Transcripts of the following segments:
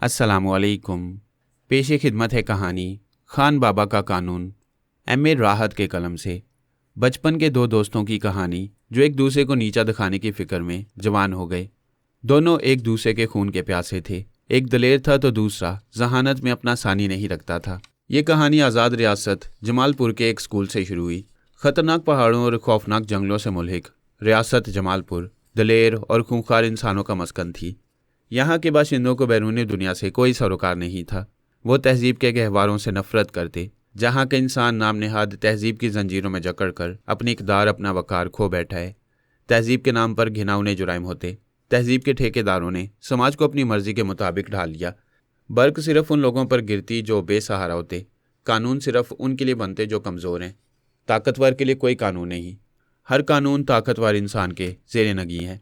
अस्सलामुअलैकुम। पेशे खिदमत है कहानी खान बाबा का कानून, एम.ए. राहत के कलम से। बचपन के दो दोस्तों की कहानी जो एक दूसरे को नीचा दिखाने की फिक्र में जवान हो गए। दोनों एक दूसरे के खून के प्यासे थे। एक दलेर था तो दूसरा जहानत में अपना सानी नहीं रखता था। ये कहानी आज़ाद रियासत जमालपुर के एक स्कूल से शुरू हुई। खतरनाक पहाड़ों और खौफनाक जंगलों से मुल्हिक रियासत जमालपुर दलेर और खूंखार इंसानों का मस्कन थी। यहाँ के बाशिंदों को बैरूनी दुनिया से कोई सरोकार नहीं था। वो तहजीब के गहवारों से नफरत करते, जहाँ के इंसान नाम नेहाद तहजीब की जंजीरों में जकड़ कर अपनी इकदार अपना वकार खो बैठा है। तहजीब के नाम पर घिनौने जुराइम होते। तहजीब के ठेकेदारों ने समाज को अपनी मर्जी के मुताबिक ढाल लिया। बर्क सिर्फ उन लोगों पर गिरती जो बेसहारा होते। कानून सिर्फ उनके लिए बनते जो कमज़ोर हैं। ताकतवर के लिए कोई कानून नहीं। हर कानून ताकतवर इंसान के ज़ेरे नगी है।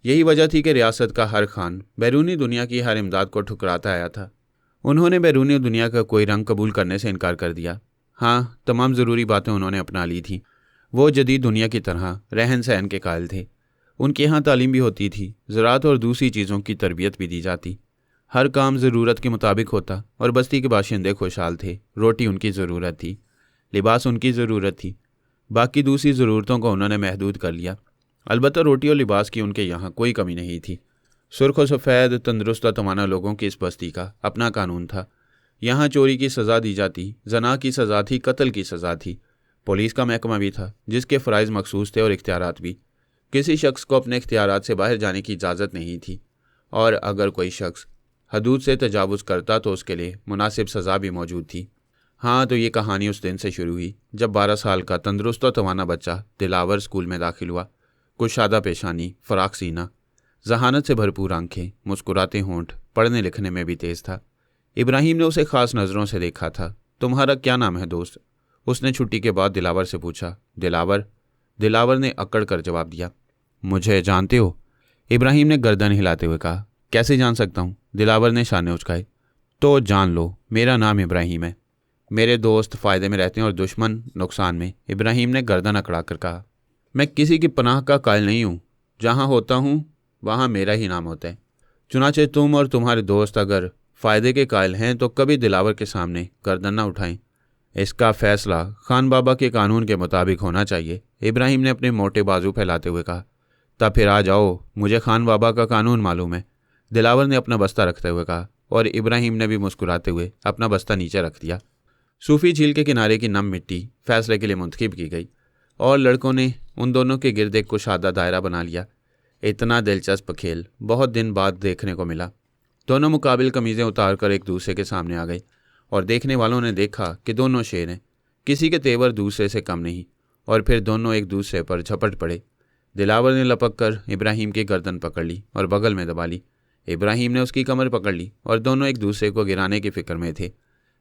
यही वजह थी कि रियासत का हर खान बैरूनी दुनिया की हर इमदाद को ठुकराता आया था। उन्होंने बैरूनी दुनिया का कोई रंग कबूल करने से इनकार कर दिया। हाँ, तमाम ज़रूरी बातें उन्होंने अपना ली थीं। वो जदीद दुनिया की तरह रहन सहन के कायल थे। उनके यहाँ तालीम भी होती थी, ज़राअत और दूसरी चीज़ों की तरबियत भी दी जाती। हर काम ज़रूरत के मुताबिक होता और बस्ती के बाशिंदे खुशहाल थे। रोटी उनकी ज़रूरत थी, लिबास उनकी ज़रूरत थी, बाकी दूसरी ज़रूरतों को उन्होंने महदूद कर लिया। अलबत्ता रोटी और लिबास की उनके यहाँ कोई कमी नहीं थी। सुर्ख व सफ़ेद तंदुरुस्त तवाना लोगों की इस बस्ती का अपना कानून था। यहाँ चोरी की सज़ा दी जाती, जना की सज़ा थी, कत्ल की सज़ा थी। पुलिस का महकमा भी था जिसके फ़राइज़ मखसूस थे और इख्तियारात भी। किसी शख्स को अपने इख्तियारात से बाहर जाने की इजाज़त नहीं थी, और अगर कोई शख्स हदूद से तजावुज़ करता तो उसके लिए मुनासिब सज़ा भी मौजूद थी। हाँ, तो ये कहानी उस दिन से शुरू हुई जब 12 साल का तंदुरुस्त तवाना बच्चा दिलावर स्कूल में दाखिल हुआ। कुशादा पेशानी, फ़राक सीना, जहानत से भरपूर आंखें, मुस्कुराते होंठ, पढ़ने लिखने में भी तेज़ था। इब्राहिम ने उसे ख़ास नज़रों से देखा था। तुम्हारा क्या नाम है दोस्त? उसने छुट्टी के बाद दिलावर से पूछा। दिलावर? दिलावर ने अकड़ कर जवाब दिया। मुझे जानते हो? इब्राहिम ने गर्दन हिलाते हुए कहा। कैसे जान सकता हूँ? दिलावर ने शाने उचकाए। तो जान लो, मेरा नाम इब्राहिम है। मेरे दोस्त फ़ायदे में रहते हैं और दुश्मन नुकसान में, इब्राहिम ने गर्दन अकड़ा कर कहा। मैं किसी की पनाह का कायल नहीं हूँ। जहाँ होता हूँ वहाँ मेरा ही नाम होता है। चुनाचे तुम और तुम्हारे दोस्त अगर फ़ायदे के कायल हैं तो कभी दिलावर के सामने गर्दन न उठाएं। इसका फ़ैसला खान बाबा के कानून के मुताबिक होना चाहिए, इब्राहिम ने अपने मोटे बाजू फैलाते हुए कहा। तब फिर आ जाओ, मुझे खान बाबा का कानून मालूम है, दिलावर ने अपना बस्ता रखते हुए कहा, और इब्राहिम ने भी मुस्कुराते हुए अपना बस्ता नीचे रख दिया। सूफी झील के किनारे की नम मिट्टी फैसले के लिए मुंतखब की गई और लड़कों ने उन दोनों के गिर्द एक कुशादा दायरा बना लिया। इतना दिलचस्प खेल बहुत दिन बाद देखने को मिला। दोनों मुकाबिल कमीज़ें उतार कर एक दूसरे के सामने आ गए और देखने वालों ने देखा कि दोनों शेर हैं, किसी के तेवर दूसरे से कम नहीं, और फिर दोनों एक दूसरे पर झपट पड़े। दिलावर ने लपक कर इब्राहिम की गर्दन पकड़ ली और बगल में दबा ली। इब्राहिम ने उसकी कमर पकड़ ली और दोनों एक दूसरे को गिराने की फिक्र में थे,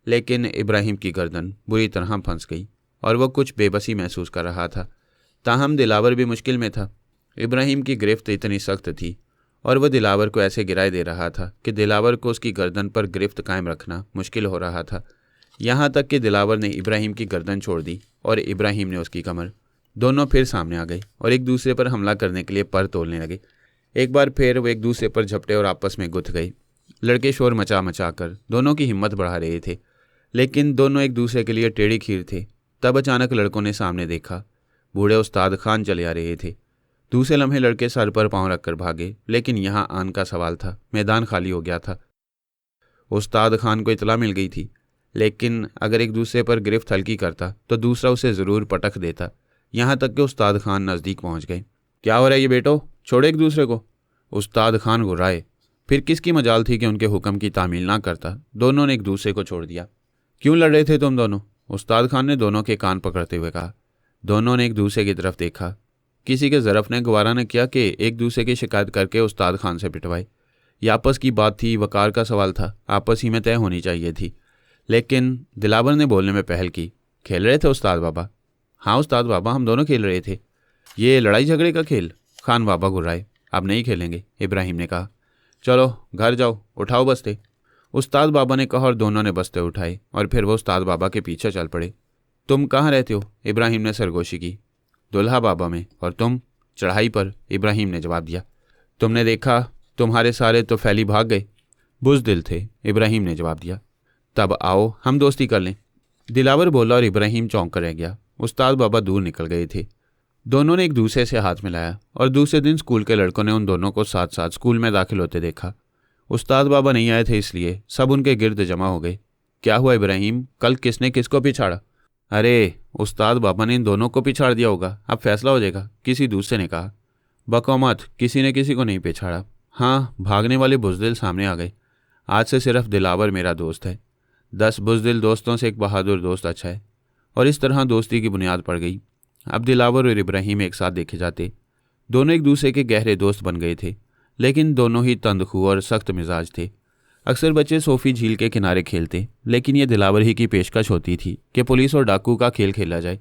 लेकिन इब्राहिम की गर्दन बुरी तरह फंस गई और वह कुछ बेबसी महसूस कर रहा था। ताहम दिलावर भी मुश्किल में था। इब्राहिम की गिरफ्त इतनी सख्त थी और वह दिलावर को ऐसे गिराए दे रहा था कि दिलावर को उसकी गर्दन पर गिरफ्त कायम रखना मुश्किल हो रहा था। यहाँ तक कि दिलावर ने इब्राहिम की गर्दन छोड़ दी और इब्राहिम ने उसकी कमर। दोनों फिर सामने आ गए और एक दूसरे पर हमला करने के लिए पर तोलने लगे। एक बार फिर वो एक दूसरे पर झपटे और आपस में गुथ गए। लड़के शोर मचा मचा कर दोनों की हिम्मत बढ़ा रहे थे, लेकिन दोनों एक दूसरे के लिए टेढ़ी खीर थे। तब अचानक लड़कों ने सामने देखा। बूढ़े उस्ताद खान चले आ रहे थे। दूसरे लम्हे लड़के सर पर पांव रखकर भागे, लेकिन यहाँ आन का सवाल था। मैदान खाली हो गया था। उस्ताद खान को इतला मिल गई थी, लेकिन अगर एक दूसरे पर गिरफ्त हल्की करता तो दूसरा उसे ज़रूर पटक देता। यहाँ तक कि उस्ताद खान नज़दीक पहुँच गए। क्या हो रहा है ये बेटो? छोड़े एक दूसरे को, उस्ताद खान गुर्राए। फिर किसकी मजाल थी कि उनके हुक्म की तामील ना करता। दोनों ने एक दूसरे को छोड़ दिया। क्यों लड़ रहे थे तुम दोनों? उस्ताद खान ने दोनों के कान पकड़ते हुए कहा। दोनों ने एक दूसरे की तरफ देखा। किसी के ज़रफ़ ने गवारा न किया कि एक दूसरे की शिकायत करके उस्ताद खान से पिटवाए। ये आपस की बात थी, वकार का सवाल था, आपस ही में तय होनी चाहिए थी। लेकिन दिलावर ने बोलने में पहल की। खेल रहे थे उस्ताद बाबा? हाँ उस्ताद बाबा, हम दोनों खेल रहे थे। ये लड़ाई झगड़े का खेल? खान बाबा गुर्राए। अब नहीं खेलेंगे, इब्राहिम ने कहा। चलो घर जाओ, उठाओ बस्ते, उस्ताद बाबा ने कहा, और दोनों ने बस्ते उठाए और फिर वो उस्ताद बाबा के पीछे चल पड़े। तुम कहाँ रहते हो? इब्राहिम ने सरगोशी की। दुल्हा बाबा में। और तुम? चढ़ाई पर, इब्राहिम ने जवाब दिया। तुमने देखा, तुम्हारे सारे तो फैली भाग गए। बुज़दिल थे, इब्राहिम ने जवाब दिया। तब आओ हम दोस्ती कर लें, दिलावर बोला और इब्राहिम चौंक कर रह गया। उस्ताद बाबा दूर निकल गए थे। दोनों ने एक दूसरे से हाथ मिलाया और दूसरे दिन स्कूल के लड़कों ने उन दोनों को साथ साथ स्कूल में दाखिल होते देखा। उस्ताद बाबा नहीं आए थे इसलिए सब उनके गिर्द जमा हो गए। क्या हुआ इब्राहिम, कल किसने किसको पिछाड़ा? अरे उस्ताद बाबा ने इन दोनों को पिछाड़ दिया होगा, अब फैसला हो जाएगा, किसी दूसरे ने कहा। बको मत, किसी ने किसी को नहीं पिछाड़ा। हाँ, भागने वाले बुज़दिल सामने आ गए। आज से सिर्फ दिलावर मेरा दोस्त है। 10 बुज़दिल दोस्तों से एक बहादुर दोस्त अच्छा है। और इस तरह दोस्ती की बुनियाद पड़ गई। अब दिलावर और इब्राहिम एक साथ देखे जाते। दोनों एक दूसरे के गहरे दोस्त बन गए थे, लेकिन दोनों ही तंदखू और सख्त मिजाज थे। अक्सर बच्चे सोफी झील के किनारे खेलते, लेकिन यह दिलावर ही की पेशकश होती थी कि पुलिस और डाकू का खेल खेला जाए।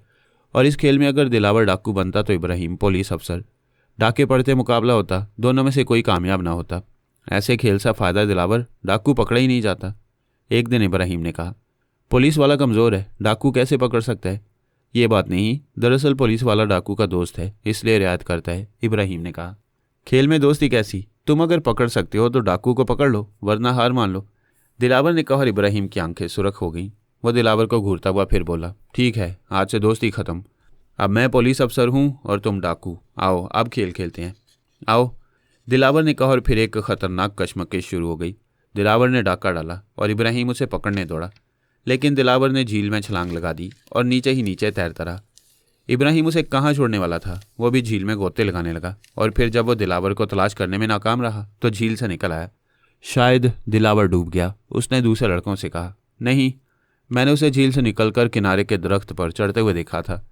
और इस खेल में अगर दिलावर डाकू बनता तो इब्राहिम पुलिस अफसर। डाके पड़ते मुकाबला होता, दोनों में से कोई कामयाब ना होता। ऐसे खेल से फ़ायदा दिलावर, डाकू पकड़ा ही नहीं जाता। एक दिन इब्राहिम ने कहा, पुलिस वाला कमज़ोर है, डाकू कैसे पकड़ सकता है? ये बात नहीं, दरअसल पुलिस वाला डाकू का दोस्त है, इसलिए रियायत करता है, इब्राहिम ने कहा। खेल में दोस्ती कैसी? तुम अगर पकड़ सकते हो तो डाकू को पकड़ लो, वरना हार मान लो, दिलावर ने कहा। और इब्राहिम की आंखें सुर्ख हो गईं। वह दिलावर को घूरता हुआ फिर बोला, ठीक है, आज से दोस्ती ख़त्म। अब मैं पुलिस अफसर हूँ और तुम डाकू। आओ अब खेल खेलते हैं, आओ, दिलावर ने कहा। और फिर एक खतरनाक कशमकश शुरू हो गई। दिलावर ने डाका डाला और इब्राहिम उसे पकड़ने दौड़ा, लेकिन दिलावर ने झील में छलांग लगा दी और नीचे ही नीचे तैरता रहा। इब्राहिम उसे कहाँ छोड़ने वाला था, वो भी झील में गोते लगाने लगा। और फिर जब वो दिलावर को तलाश करने में नाकाम रहा तो झील से निकल आया। शायद दिलावर डूब गया, उसने दूसरे लड़कों से कहा। नहीं, मैंने उसे झील से निकलकर किनारे के दरख्त पर चढ़ते हुए देखा था,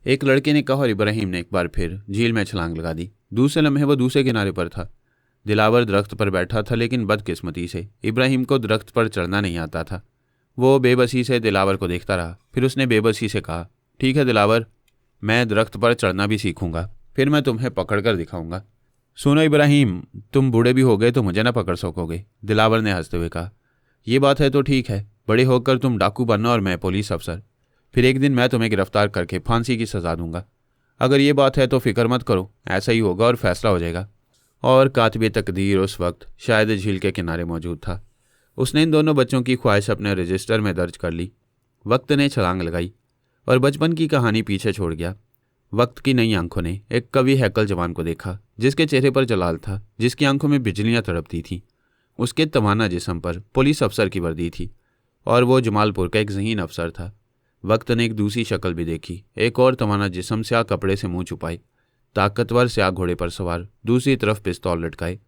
एक लड़के ने कहा। और इब्राहिम ने एक बार फिर झील में छलांग लगा दी। दूसरे लम्हे वो दूसरे किनारे पर था। दिलावर दरख्त पर बैठा था, लेकिन बदकिस्मती से इब्राहिम को दरख्त पर चढ़ना नहीं आता था। वो बेबसी से दिलावर को देखता रहा। फिर उसने बेबसी से कहा, ठीक है दिलावर, मैं दरख्त पर चढ़ना भी सीखूंगा, फिर मैं तुम्हें पकड़ कर दिखाऊंगा। सुनो इब्राहिम, तुम बूढ़े भी हो गए तो मुझे ना पकड़ सकोगे, दिलावर ने हंसते हुए कहा। ये बात है तो ठीक है, बड़े होकर तुम डाकू बनना और मैं पुलिस अफसर। फिर एक दिन मैं तुम्हें गिरफ्तार करके फांसी की सज़ा दूंगा। अगर ये बात है तो फिक्र मत करो, ऐसा ही होगा और फैसला हो जाएगा। और कातिबे तकदीर उस वक्त शायद झील के किनारे मौजूद था। उसने इन दोनों बच्चों की ख्वाहिश अपने रजिस्टर में दर्ज कर ली। वक्त ने छलांग लगाई और बचपन की कहानी पीछे छोड़ गया। वक्त की नई आंखों ने एक कवि हैकल जवान को देखा, जिसके चेहरे पर जलाल था, जिसकी आंखों में बिजलियां तड़पती थीं। उसके तवाना जिस्म पर पुलिस अफसर की वर्दी थी और वो जमालपुर का एक ज़हीन अफसर था। वक्त ने एक दूसरी शक्ल भी देखी, एक और तवाना जिस्म स्याह कपड़े से मुंह छुपाए, ताकतवर स्याह घोड़े पर सवार, दूसरी तरफ पिस्तौल लटकाए।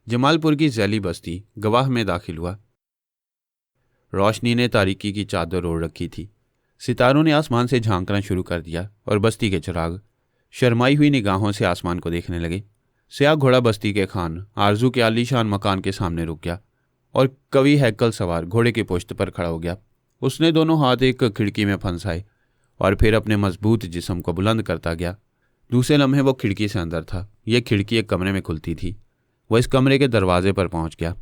जमालपुर की जैली बस्ती गवाह में दाखिल हुआ। रोशनी ने तारीकी की चादर ओढ़ रखी थी। सितारों ने आसमान से झांकना शुरू कर दिया और बस्ती के चिराग शर्माई हुई निगाहों से आसमान को देखने लगे। स्याह घोड़ा बस्ती के खान आरजू के आलीशान मकान के सामने रुक गया और कवि हैकल सवार घोड़े की पुश्त पर खड़ा हो गया। उसने दोनों हाथ एक खिड़की में फंसाए और फिर अपने मजबूत जिस्म को बुलंद करता गया। दूसरे लम्हे वो खिड़की से अंदर था। यह खिड़की एक कमरे में खुलती थी। वह इस कमरे के दरवाजे पर पहुंच गया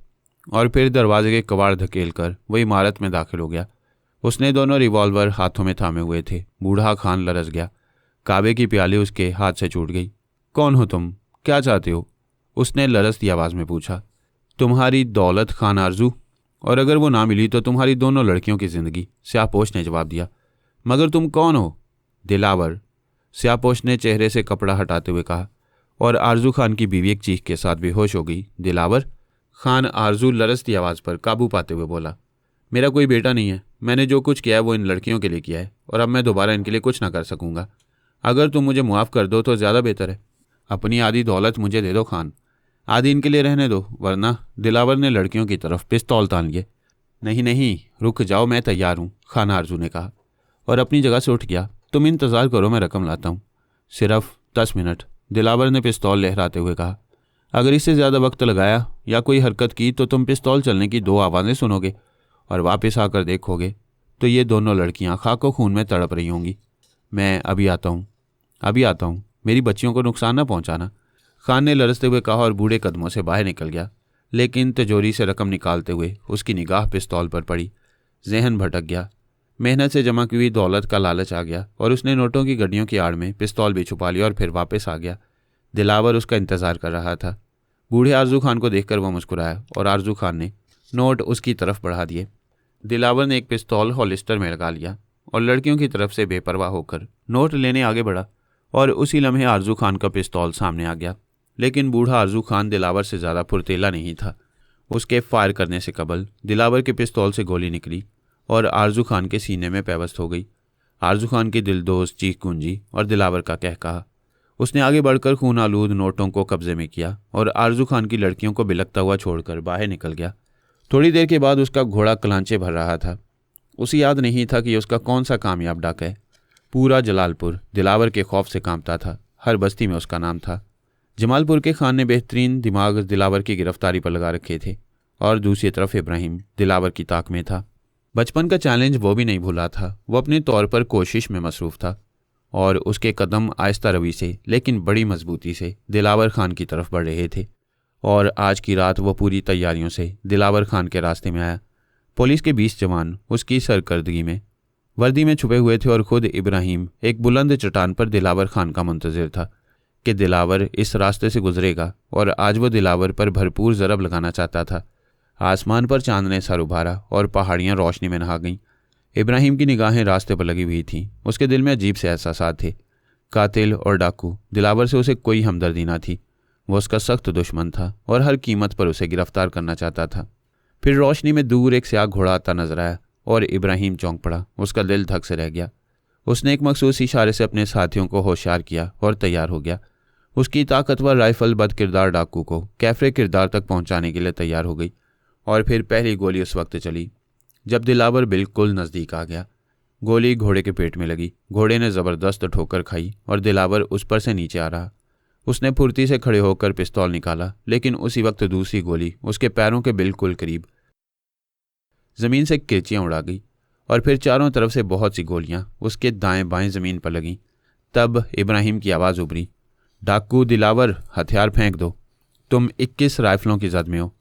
और फिर दरवाजे के कबाड़ धकेल कर वह इमारत में दाखिल हो गया। उसने दोनों रिवॉल्वर हाथों में थामे हुए थे। बूढ़ा खान लरस गया। काबे की प्याली उसके हाथ से छूट गई। कौन हो तुम, क्या चाहते हो? उसने लरसती आवाज़ में पूछा। तुम्हारी दौलत खान आरजू, और अगर वो ना मिली तो तुम्हारी दोनों लड़कियों की जिंदगी, स्याहपोश ने जवाब दिया। मगर तुम कौन हो? दिलावर, स्याहपोश ने चेहरे से कपड़ा हटाते हुए कहा। और आरजू खान की बीवी एक चीख के साथ बेहोश हो गई। दिलावर? खान आरजू लरसती आवाज़ पर काबू पाते हुए बोला, मेरा कोई बेटा नहीं है। मैंने जो कुछ किया है वो इन लड़कियों के लिए किया है और अब मैं दोबारा इनके लिए कुछ ना कर सकूंगा। अगर तुम मुझे मुआफ़ कर दो तो ज़्यादा बेहतर है। अपनी आधी दौलत मुझे दे दो खान, आधी इनके लिए रहने दो, वरना। दिलावर ने लड़कियों की तरफ पिस्तौल तान लिए। नहीं नहीं, रुक जाओ, मैं तैयार हूँ, खान आरजू ने कहा और अपनी जगह से उठ गया। तुम इंतज़ार करो, मैं रकम लाता हूँ। सिर्फ 10 मिनट, दिलावर ने पिस्तौल लहराते हुए कहा। अगर इससे ज़्यादा वक्त लगाया या कोई हरकत की तो तुम पिस्तौल चलने की 2 आवाज़ें सुनोगे और वापस आकर देखोगे तो ये दोनों लड़कियां खाको खून में तड़प रही होंगी। मैं अभी आता हूँ, अभी आता हूँ, मेरी बच्चियों को नुकसान ना पहुँचाना, खान ने लरसते हुए कहा और बूढ़े कदमों से बाहर निकल गया। लेकिन तिजोरी से रकम निकालते हुए उसकी निगाह पिस्तौल पर पड़ी। जहन भटक गया। मेहनत से जमा की हुई दौलत का लालच आ गया और उसने नोटों की गड्डियों की आड़ में पिस्तौल भी छुपा लिया और फिर वापस आ गया। दिलावर उसका इंतज़ार कर रहा था। बूढ़े आरजू खान को देखकर वह मुस्कुराया और आरजू खान ने नोट उसकी तरफ बढ़ा दिए। दिलावर ने एक पिस्तौल हॉलिस्टर में लगा लिया और लड़कियों की तरफ से बेपरवाह होकर नोट लेने आगे बढ़ा और उसी लम्हे आरजू खान का पिस्तौल सामने आ गया। लेकिन बूढ़ा आरजू खान दिलावर से ज़्यादा फुर्तीला नहीं था। उसके फायर करने से कबल दिलावर के पिस्तौल से गोली निकली और आरजू खान के सीने में पैवस्त हो गई। आरजू खान की दिलदोज चीख गूंजी और दिलावर का कह कहा। उसने आगे बढ़कर खून आलूद नोटों को कब्जे में किया और आरजू खान की लड़कियों को बिलखता हुआ छोड़कर बाहर निकल गया। थोड़ी देर के बाद उसका घोड़ा कलांचे भर रहा था। उसे याद नहीं था कि उसका कौन सा कामयाब डाका है। पूरा जलालपुर दिलावर के खौफ से कांपता था। हर बस्ती में उसका नाम था। जमालपुर के खान ने बेहतरीन दिमाग दिलावर की गिरफ्तारी पर लगा रखे थे और दूसरी तरफ इब्राहिम दिलावर की ताक में था। बचपन का चैलेंज वो भी नहीं भूला था। वो अपने तौर पर कोशिश में मसरूफ़ था और उसके कदम आहिस्ता रवी से लेकिन बड़ी मजबूती से दिलावर खान की तरफ बढ़ रहे थे। और आज की रात वो पूरी तैयारियों से दिलावर खान के रास्ते में आया। पुलिस के 20 जवान उसकी सरकर्दगी में वर्दी में छुपे हुए थे और खुद इब्राहिम एक बुलंद चट्टान पर दिलावर खान का मुंतजिर था कि दिलावर इस रास्ते से गुजरेगा और आज वो दिलावर पर भरपूर ज़रब लगाना चाहता था। आसमान पर चांद ने सर उभारा और पहाड़ियाँ रोशनी में नहा गईं। इब्राहिम की निगाहें रास्ते पर लगी हुई थीं। उसके दिल में अजीब से एहसासात थे। कातिल और डाकू दिलावर से उसे कोई हमदर्दी ना थी। वो उसका सख्त दुश्मन था और हर कीमत पर उसे गिरफ्तार करना चाहता था। फिर रोशनी में दूर एक स्याह घोड़ा आता नजर आया और इब्राहिम चौंक पड़ा। उसका दिल धक से रह गया। उसने एक मखसूस इशारे से अपने साथियों को होशियार किया और तैयार हो गया। उसकी ताकतवर राइफल बद किरदार डाकू को कैफरे किरदार तक पहुंचाने के लिए तैयार हो गई। और फिर पहली गोली उस वक्त चली जब दिलावर बिल्कुल नज़दीक आ गया। गोली घोड़े के पेट में लगी। घोड़े ने ज़बरदस्त ठोकर खाई और दिलावर उस पर से नीचे आ रहा। उसने फुर्ती से खड़े होकर पिस्तौल निकाला, लेकिन उसी वक्त दूसरी गोली उसके पैरों के बिल्कुल करीब ज़मीन से किरचियाँ उड़ा गई और फिर चारों तरफ से बहुत सी गोलियां उसके दाएं बाएं ज़मीन पर लगीं। तब इब्राहिम की आवाज़ उभरी, डाकू दिलावर, हथियार फेंक दो। तुम 21 राइफलों की जद में हो।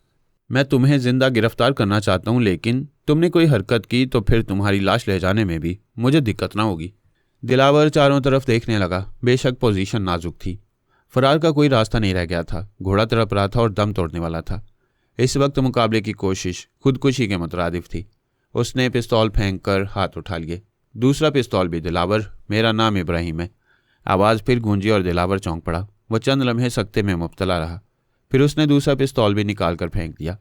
मैं तुम्हें जिंदा गिरफ्तार करना चाहता हूं, लेकिन तुमने कोई हरकत की तो फिर तुम्हारी लाश ले जाने में भी मुझे दिक्कत ना होगी। दिलावर चारों तरफ देखने लगा। बेशक पोजीशन नाजुक थी। फरार का कोई रास्ता नहीं रह गया था। घोड़ा तड़प रहा था और दम तोड़ने वाला था। इस वक्त मुकाबले की कोशिश खुदकुशी के मुतरादिफ थी। उसने पिस्तौल फेंक कर हाथ उठा लिए। दूसरा पिस्तौल भी, दिलावर, मेरा नाम इब्राहिम है। आवाज़ फिर गूंजी और दिलावर चौंक पड़ा। वह चंद लम्हे सकते में मुब्तला रहा। फिर उसने दूसरा पिस्तौल भी निकाल कर फेंक दिया।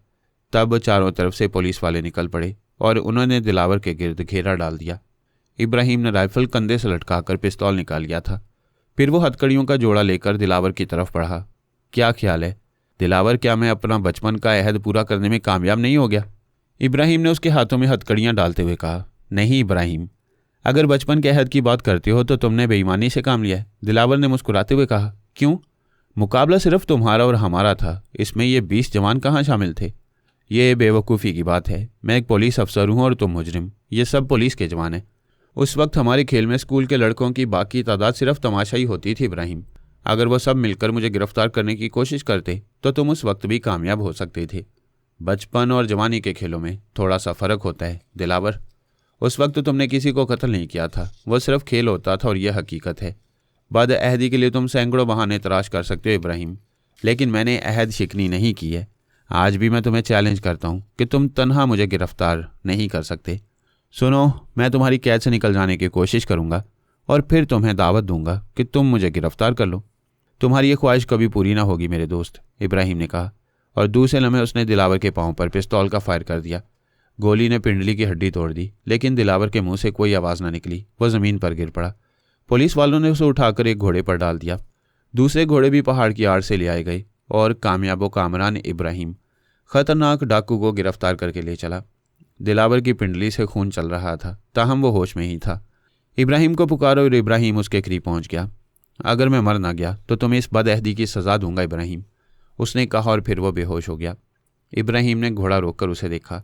तब चारों तरफ से पुलिस वाले निकल पड़े और उन्होंने दिलावर के गिर्द घेरा डाल दिया। इब्राहिम ने राइफल कंधे से लटकाकर पिस्तौल निकाल लिया था। फिर वो हथकड़ियों का जोड़ा लेकर दिलावर की तरफ बढ़ा। क्या ख्याल है दिलावर, क्या मैं अपना बचपन का अहद पूरा करने में कामयाब नहीं हो गया? इब्राहिम ने उसके हाथों में हथकड़ियाँ डालते हुए कहा। नहीं इब्राहिम, अगर बचपन के अहद की बात करते हो तो तुमने बेईमानी से काम लिया है। दिलावर ने मुस्कुराते हुए कहा। क्यों? मुकाबला सिर्फ तुम्हारा और हमारा था। इसमें ये 20 जवान कहाँ शामिल थे? ये बेवकूफ़ी की बात है। मैं एक पुलिस अफसर हूँ और तुम मुजरिम। ये सब पुलिस के जवान हैं। उस वक्त हमारे खेल में स्कूल के लड़कों की बाकी तादाद सिर्फ तमाशा ही होती थी इब्राहिम। अगर वो सब मिलकर मुझे गिरफ्तार करने की कोशिश करते तो तुम उस वक्त भी कामयाब हो सकते थे। बचपन और जवानी के खेलों में थोड़ा सा फ़र्क होता है दिलावर। उस वक्त तुमने किसी को कत्ल नहीं किया था। वह सिर्फ खेल होता था और यह हकीकत है। बद अहदी के लिए तुम सैकड़ों बहाने तलाश कर सकते हो इब्राहिम, लेकिन मैंने अहद शिकनी नहीं की है। आज भी मैं तुम्हें चैलेंज करता हूँ कि तुम तन्हा मुझे गिरफ्तार नहीं कर सकते। सुनो, मैं तुम्हारी कैद से निकल जाने की कोशिश करूँगा और फिर तुम्हें दावत दूंगा कि तुम मुझे गिरफ्तार कर लो। तुम्हारी ये ख्वाहिश कभी पूरी ना होगी मेरे दोस्त, इब्राहिम ने कहा और दूसरे लम्हे उसने दिलावर के पाँव पर पिस्तौल का फायर कर दिया। गोली ने पिंडली की हड्डी तोड़ दी, लेकिन दिलावर के मुंह से कोई आवाज़ न निकली। वह ज़मीन पर गिर पड़ा। पुलिस वालों ने उसे उठाकर एक घोड़े पर डाल दिया। दूसरे घोड़े भी पहाड़ की आड़ से ले आए गए और कामयाबो कामरान इब्राहिम खतरनाक डाकू को गिरफ्तार करके ले चला। दिलावर की पिंडली से खून चल रहा था, ताहम वो होश में ही था। इब्राहिम को पुकारो और इब्राहिम उसके करीब पहुंच गया। अगर मैं मर ना गया तो तुम्हें इस बदअहदी की सज़ा दूंगा इब्राहिम, उसने कहा और फिर वो बेहोश हो गया। इब्राहिम ने घोड़ा रोककर उसे देखा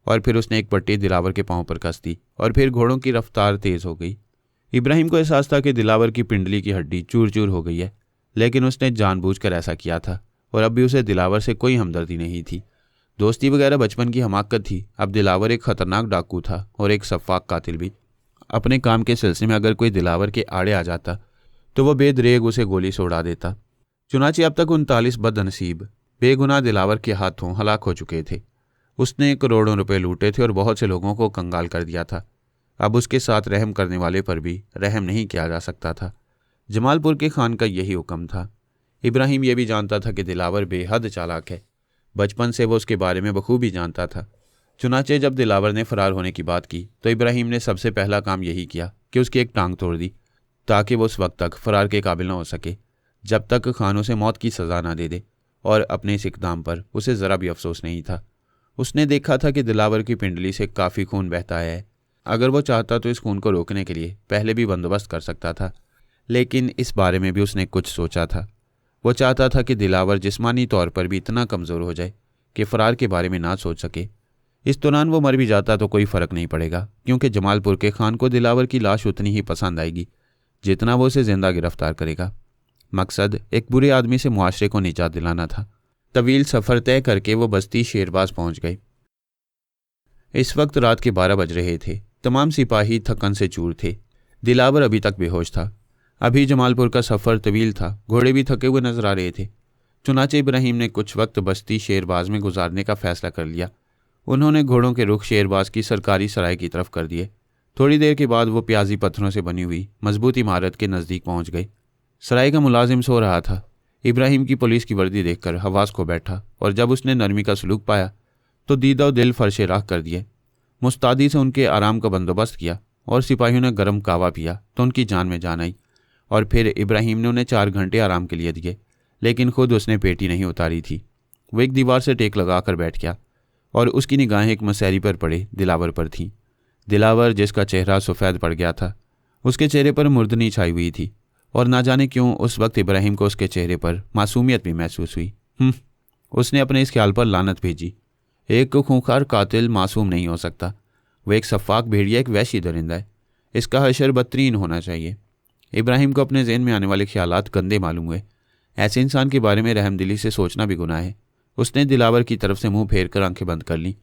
और फिर उसने एक पट्टी दिलावर के पाँव पर कस दी और फिर घोड़ों की रफ्तार तेज़ हो गई। इब्राहिम को एहसास था कि दिलावर की पिंडली की हड्डी चूर चूर हो गई है, लेकिन उसने जानबूझकर ऐसा किया था और अब भी उसे दिलावर से कोई हमदर्दी नहीं थी। दोस्ती वगैरह बचपन की हमाकत थी। अब दिलावर एक खतरनाक डाकू था और एक सफ़ाक कातिल भी। अपने काम के सिलसिले में अगर कोई दिलावर के आड़े आ जाता तो वह बेदरेग उसे गोली से उड़ा देता। चुनांचे अब तक 39 बदनसीब बेगुनाह दिलावर के हाथों हलाक हो चुके थे उसने करोड़ों रुपए लूटे थे और बहुत से लोगों को कंगाल कर दिया था। अब उसके साथ रहम करने वाले पर भी रहम नहीं किया जा सकता था। जमालपुर के खान का यही हुक्म था। इब्राहिम ये भी जानता था कि दिलावर बेहद चालाक है। बचपन से वो उसके बारे में बखूबी जानता था। चुनाचे जब दिलावर ने फरार होने की बात की तो इब्राहिम ने सबसे पहला काम यही किया कि उसकी एक टांग तोड़ दी, ताकि वो उस वक्त तक फरार के काबिल न हो सके जब तक खान उसे मौत की सज़ा ना दे दे। और अपने इस इक़दाम पर उसे ज़रा भी अफसोस नहीं था। उसने देखा था कि दिलावर की पिंडली से काफ़ी खून बहता है। अगर वो चाहता तो इस खून को रोकने के लिए पहले भी बंदोबस्त कर सकता था, लेकिन इस बारे में भी उसने कुछ सोचा था। वो चाहता था कि दिलावर जिस्मानी तौर पर भी इतना कमज़ोर हो जाए कि फ़रार के बारे में ना सोच सके। इस दौरान वो मर भी जाता तो कोई फ़र्क नहीं पड़ेगा, क्योंकि जमालपुर के खान को दिलावर की लाश उतनी ही पसंद आएगी जितना वो उसे ज़िंदा गिरफ्तार करेगा। मकसद एक बुरे आदमी से मुआशरे को निजात दिलाना था। तवील सफ़र तय करके वो बस्ती शेरबाज पहुंच गए। इस वक्त रात के 12 बज रहे थे। तमाम सिपाही थकन से चूर थे। दिलावर अभी तक बेहोश था। अभी जमालपुर का सफ़र तवील था, घोड़े भी थके हुए नजर आ रहे थे। चुनाचे इब्राहिम ने कुछ वक्त बस्ती शेरबाज में गुजारने का फैसला कर लिया। उन्होंने घोड़ों के रुख शेरबाज की सरकारी सराय की तरफ कर दिए। थोड़ी देर के बाद वो प्याजी पत्थरों से बनी हुई मजबूत इमारत के नज़दीक पहुंच गए। सराय का मुलाजिम सो रहा था। इब्राहिम की पुलिस की वर्दी देखकर हवास को बैठा और जब उसने नरमी का सलूक पाया तो दीदा दिल फर्शे राख कर दिए। मुस्तादी से उनके आराम का बंदोबस्त किया और सिपाहियों ने गर्म कावा पिया तो उनकी जान में जान आई। और फिर इब्राहिम ने उन्हें 4 घंटे आराम के लिए दिए, लेकिन खुद उसने पेटी नहीं उतारी थी। वो एक दीवार से टेक लगाकर बैठ गया और उसकी निगाहें एक मसैरी पर पड़े दिलावर पर थीं। दिलावर, जिसका चेहरा सफ़ेद पड़ गया था, उसके चेहरे पर मुर्दनी छाई हुई थी और ना जाने क्यों उस वक्त इब्राहिम को उसके चेहरे पर मासूमियत भी महसूस हुई। उसने अपने इस ख्याल पर लानत भेजी। एक खूंखार कातिल मासूम नहीं हो सकता। वह एक सफ़ाक भेड़िया, एक वहशी दरिंदा है। इसका हशर बदतरीन होना चाहिए। इब्राहिम को अपने जहन में आने वाले ख्यालात गंदे मालूम हुए। ऐसे इंसान के बारे में रहमदिली से सोचना भी गुनाह है। उसने दिलावर की तरफ से मुंह फेर कर आंखें बंद कर लीं,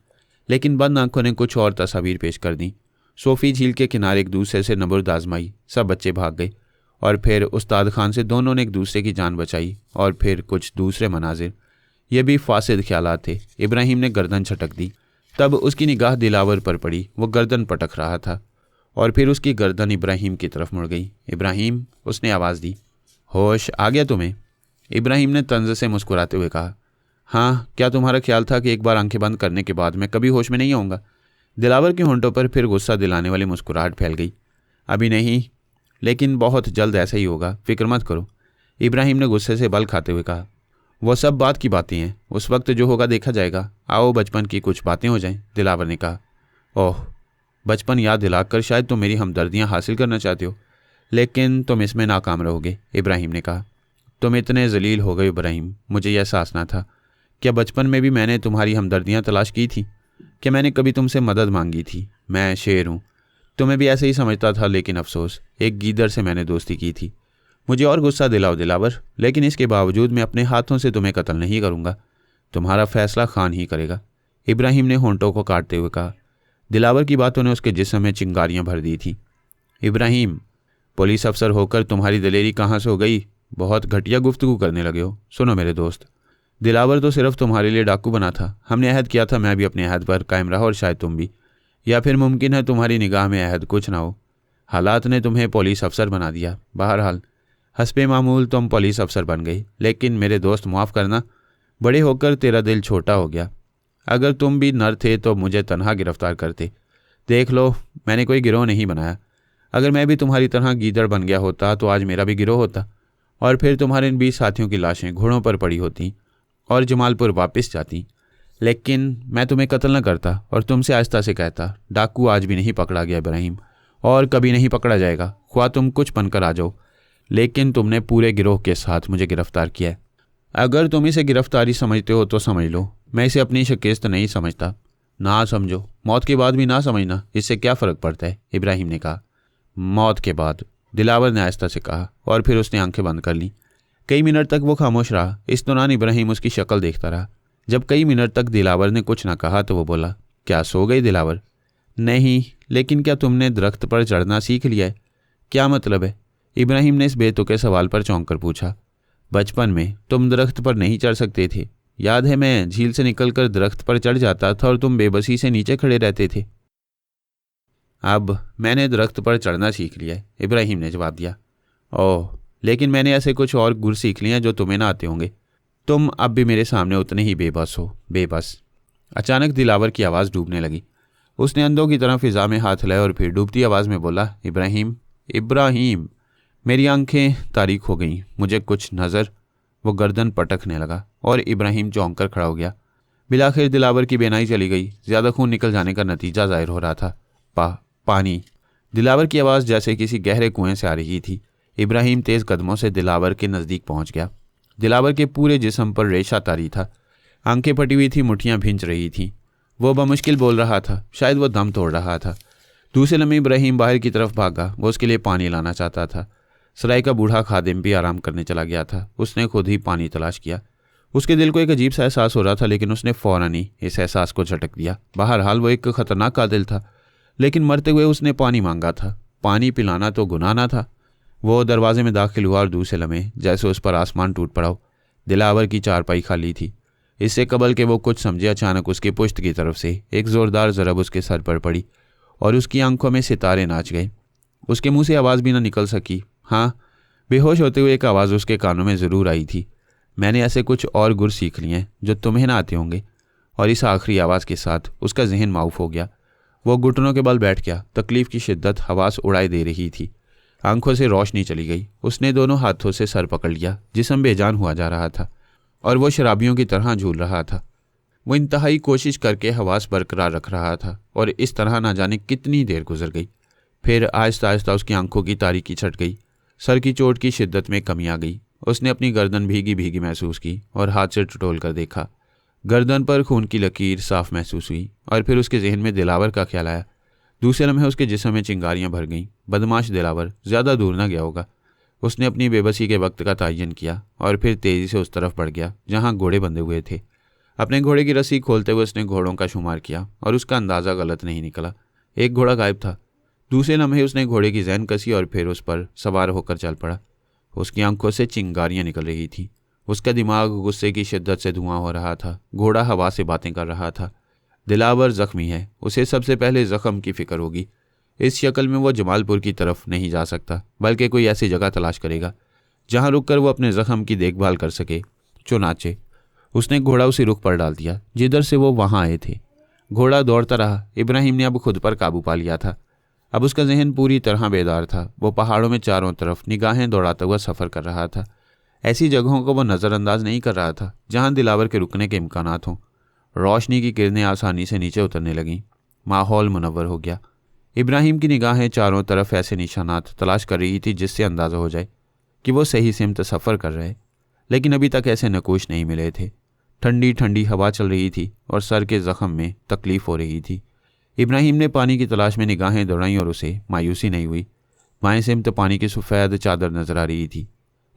लेकिन बंद आंखों ने कुछ और तस्वीर पेश कर दी। सोफ़ी झील के किनारे एक दूसरे से नबुर्द आजमाई, सब बच्चे भाग गए और फिर उस्ताद खान से दोनों ने एक दूसरे की जान बचाई और फिर कुछ दूसरे मनाजिर। ये भी फासिद ख्यालात थे। इब्राहिम ने गर्दन छटक दी। तब उसकी निगाह दिलावर पर पड़ी। वो गर्दन पटक रहा था और फिर उसकी गर्दन इब्राहिम की तरफ मुड़ गई। इब्राहिम, उसने आवाज़ दी। होश आ गया तुम्हें? इब्राहिम ने तंज से मुस्कुराते हुए कहा। हाँ, क्या तुम्हारा ख्याल था कि एक बार आंखें बंद करने के बाद मैं कभी होश में नहीं आऊँगा? दिलावर के होंठों पर फिर गुस्सा दिलाने वाली मुस्कुराहट फैल गई। अभी नहीं, लेकिन बहुत जल्द ऐसा ही होगा, फिक्र मत करो, इब्राहिम ने गुस्से से बल खाते हुए कहा। वह सब बात की बातें हैं, उस वक्त जो होगा देखा जाएगा। आओ बचपन की कुछ बातें हो जाएं, दिलावर ने कहा। ओह, बचपन याद दिलाकर शायद तुम मेरी हमदर्दियाँ हासिल करना चाहते हो, लेकिन तुम इसमें नाकाम रहोगे, इब्राहिम ने कहा। तुम इतने जलील हो गए इब्राहिम, मुझे यह एहसास ना था। क्या बचपन में भी मैंने तुम्हारी हमदर्दियाँ तलाश की थी? क्या मैंने कभी तुमसे मदद मांगी थी? मैं शेर हूँ, तुम्हें भी ऐसे ही समझता था, लेकिन अफसोस, एक गीदड़ से मैंने दोस्ती की थी। मुझे और गुस्सा दिलाओ दिलावर, लेकिन इसके बावजूद मैं अपने हाथों से तुम्हें कत्ल नहीं करूँगा। तुम्हारा फैसला खान ही करेगा, इब्राहिम ने होंठों को काटते हुए कहा। दिलावर की बातों ने उसके जिस्म में चिंगारियाँ भर दी थी। इब्राहिम, पुलिस अफसर होकर तुम्हारी दिलेरी कहाँ से हो गई? बहुत घटिया गुफ्तगू करने लगे हो। सुनो मेरे दोस्त, दिलावर तो सिर्फ तुम्हारे लिए डाकू बना था। हमने अहद किया था, मैं भी अपने अहद पर कायम रहा और शायद तुम भी। या फिर मुमकिन है तुम्हारी निगाह में अहद कुछ ना हो। हालात ने तुम्हें पुलिस अफसर बना दिया। बहरहाल हस्बे मामूल तुम पुलिस अफसर बन गई, लेकिन मेरे दोस्त माफ़ करना, बड़े होकर तेरा दिल छोटा हो गया। अगर तुम भी नर थे तो मुझे तनहा गिरफ्तार करते। देख लो, मैंने कोई गिरोह नहीं बनाया। अगर मैं भी तुम्हारी तरह गीदड़ बन गया होता तो आज मेरा भी गिरोह होता और फिर तुम्हारे इन 20 साथियों की लाशें घोड़ों पर पड़ी होती और जमालपुर वापस जाती। लेकिन मैं तुम्हें कत्ल न करता और तुमसे आहिस्ता से कहता, डाकू आज भी नहीं पकड़ा गया इब्राहिम, और कभी नहीं पकड़ा जाएगा, ख्वाह तुम कुछ बनकर आ जाओ। लेकिन तुमने पूरे गिरोह के साथ मुझे गिरफ्तार किया है। अगर तुम इसे गिरफ्तारी समझते हो तो समझ लो, मैं इसे अपनी शिकस्त नहीं समझता। ना समझो, मौत के बाद भी ना समझना, इससे क्या फ़र्क पड़ता है, इब्राहिम ने कहा। मौत के बाद, दिलावर ने आहिस्ता से कहा और फिर उसने आंखें बंद कर लीं। कई मिनट तक वो खामोश रहा। इस दौरान इब्राहिम उसकी शक्ल देखता रहा। जब कई मिनट तक दिलावर ने कुछ ना कहा तो वो बोला, क्या सो गई दिलावर? नहीं, लेकिन क्या तुमने दरख्त पर चढ़ना सीख लिया है? क्या मतलब है? इब्राहिम ने इस बेतुके सवाल पर चौंक कर पूछा। बचपन में तुम दरख्त पर नहीं चढ़ सकते थे, याद है मैं झील से निकलकर दरख्त पर चढ़ जाता था और तुम बेबसी से नीचे खड़े रहते थे। अब मैंने दरख्त पर चढ़ना सीख लिया है, इब्राहिम ने जवाब दिया। ओह, लेकिन मैंने ऐसे कुछ और गुर सीख लिए हैं जो तुम्हें ना आते होंगे। तुम अब भी मेरे सामने उतने ही बेबस हो, बेबस। अचानक दिलावर की आवाज़ डूबने लगी। उसने अंधों की तरह फिजा में हाथ हिलाए और फिर डूबती आवाज़ में बोला, इब्राहिम, इब्राहिम। मेरी आंखें तारीख हो गईं, मुझे कुछ नज़र। वो गर्दन पटकने लगा और इब्राहिम चौंक कर खड़ा हो गया। बिलाखिर दिलावर की बेनाई चली गई। ज़्यादा खून निकल जाने का नतीजा जाहिर हो रहा था। पानी। दिलावर की आवाज़ जैसे किसी गहरे कुएं से आ रही थी। इब्राहिम तेज़ कदमों से दिलावर के नज़दीक पहुंच गया। दिलावर के पूरे जिस्म पर रेशा तारी था। आंखें फटी हुई थी, मुट्ठियां भींच रही थीं। वो बमुश्किल बोल रहा था, शायद वो दम तोड़ रहा था। दूसरे लम्हे इब्राहिम बाहर की तरफ भागा। वो उसके लिए पानी लाना चाहता था। सराय का बूढ़ा खादिम भी आराम करने चला गया था। उसने खुद ही पानी तलाश किया। उसके दिल को एक अजीब सा एहसास हो रहा था, लेकिन उसने फौरन ही इस एहसास को झटक दिया। बहरहाल वो एक खतरनाक कातिल था, लेकिन मरते हुए उसने पानी मांगा था। पानी पिलाना तो गुनाह ना था। वो दरवाजे में दाखिल हुआ और दूसरे लम्हे जैसे उस पर आसमान टूट पड़ा हो। दिलावर की चारपाई खाली थी। इससे कबल के वो कुछ समझे, अचानक उसके पुश्त की तरफ से एक ज़ोरदार ज़रब उसके सर पर पड़ी और उसकी आंखों में सितारे नाच गए। उसके मुंह से आवाज़ भी ना निकल सकी। हाँ, बेहोश होते हुए एक आवाज़ उसके कानों में ज़रूर आई थी, मैंने ऐसे कुछ और गुर सीख लिए हैं जो तुम्हें ना आते होंगे। और इस आखिरी आवाज़ के साथ उसका जहन माऊफ हो गया। वो घुटनों के बल बैठ गया। तकलीफ़ की शिद्दत हवास उड़ाई दे रही थी। आंखों से रोशनी चली गई। उसने दोनों हाथों से सर पकड़ लिया। जिस्म बेजान हुआ जा रहा था और वो शराबियों की तरह झूल रहा था। वो इंतहाई कोशिश करके हवास बरकरार रख रहा था और इस तरह ना जाने कितनी देर गुजर गई। फिर आहिस्ता आहिस्ता उसकी आंखों की तारीकी छट गई। सर की चोट की शिद्दत में कमी आ गई। उसने अपनी गर्दन भीगी भीगी महसूस की और हाथ से टटोल कर देखा। गर्दन पर खून की लकीर साफ महसूस हुई और फिर उसके जहन में दिलावर का ख्याल आया। दूसरे लम्हे उसके जिस्म में चिंगारियां भर गईं। बदमाश दिलावर ज़्यादा दूर ना गया होगा। उसने अपनी बेबसी के वक्त का तयन किया और फिर तेज़ी से उस तरफ बढ़ गया जहाँ घोड़े बंधे हुए थे। अपने घोड़े की रस्सी खोलते हुए उसने घोड़ों का शुमार किया और उसका अंदाज़ा गलत नहीं निकला। एक घोड़ा गायब था। दूसरे लम्हे उसने घोड़े की जैन कसी और फिर उस पर सवार होकर चल पड़ा। उसकी आंखों से चिंगारियां निकल रही थी। उसका दिमाग गुस्से की शिद्दत से धुआं हो रहा था। घोड़ा हवा से बातें कर रहा था। दिलावर जख्मी है, उसे सबसे पहले जख्म की फिक्र होगी। इस शक्ल में वो जमालपुर की तरफ नहीं जा सकता, बल्कि कोई ऐसी जगह तलाश करेगा जहां रुककर वो अपने जख्म की देखभाल कर सके। चुनाचे उसने घोड़ा उसी रुख पर डाल दिया जिधर से वो वहां आए थे। घोड़ा दौड़ता रहा। इब्राहिम ने अब खुद पर काबू पा लिया था। अब उसका जहन पूरी तरह बेदार था। वो पहाड़ों में चारों तरफ निगाहें दौड़ाता हुआ सफ़र कर रहा था। ऐसी जगहों को वो नज़रअंदाज नहीं कर रहा था जहां दिलावर के रुकने के इम्कानात हों। रोशनी की किरणें आसानी से नीचे उतरने लगीं। माहौल मुनव्वर हो गया। इब्राहिम की निगाहें चारों तरफ ऐसे निशानात तलाश कर रही थी जिससे अंदाज़ा हो जाए कि वो सही सिमत सफ़र कर रहे। लेकिन अभी तक ऐसे नकूश नहीं मिले थे। ठंडी ठंडी हवा चल रही थी और सर के ज़ख्म में तकलीफ़ हो रही थी। इब्राहिम ने पानी की तलाश में निगाहें दौड़ाईं और उसे मायूसी नहीं हुई। बाएं सिमत पानी की सफ़ेद चादर नजर आ रही थी।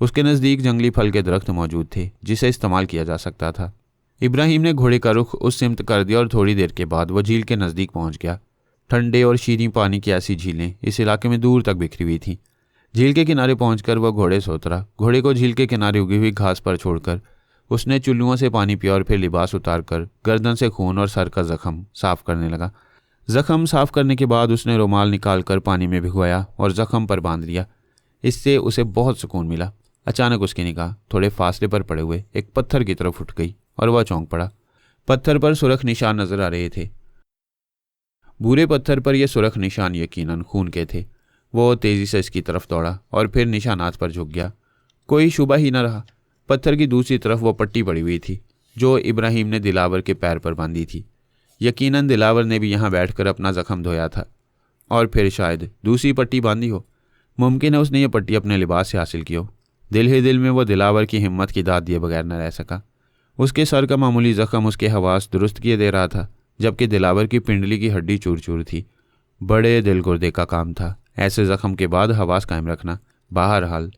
उसके नज़दीक जंगली फल के दरख्त मौजूद थे जिसे इस्तेमाल किया जा सकता था। इब्राहिम ने घोड़े का रुख उस सिमत कर दिया और थोड़ी देर के बाद वह झील के नज़दीक पहुंच गया। ठंडे और शीरीं पानी की ऐसी झीलें इस इलाके में दूर तक बिखरी हुई थीं। झील के किनारे पहुंचकर वह घोड़े से उतरा। घोड़े को झील के किनारे उगी हुई घास पर छोड़कर उसने चुल्लुओं से पानी पिया और फिर लिबास उतारकर गर्दन से खून और सर का जख्म साफ करने लगा। जख्म साफ करने के बाद उसने रुमाल निकालकर पानी में भिगोया और जख्म पर बांध लिया। इससे उसे बहुत सुकून मिला। अचानक उसकी निगाह थोड़े फासले पर पड़े हुए एक पत्थर की तरफ उठ गई और वह चौंक पड़ा। पत्थर पर सुरख निशान नजर आ रहे थे। भूरे पत्थर पर यह सुरख निशान यकीनन खून के थे। वो तेजी से इसकी तरफ दौड़ा और फिर निशानात पर झुक गया। कोई शुबा ही न रहा। पत्थर की दूसरी तरफ वो पट्टी पड़ी हुई थी जो इब्राहिम ने दिलावर के पैर पर बांधी थी। यकीनन दिलावर ने भी यहाँ बैठकर अपना जख्म धोया था और फिर शायद दूसरी पट्टी बांधी हो। मुमकिन है उसने ये पट्टी अपने लिबास से हासिल की हो। दिल ही दिल में वो दिलावर की हिम्मत की दाद दिए बगैर न रह सका। उसके सर का मामूली जख्म उसके हवास दुरुस्त किए दे रहा था, जबकि दिलावर की पिंडली की हड्डी चूर चूर थी। बड़े दिल गुर्दे का काम था ऐसे जख्म के बाद हवास कायम रखना। बहरहाल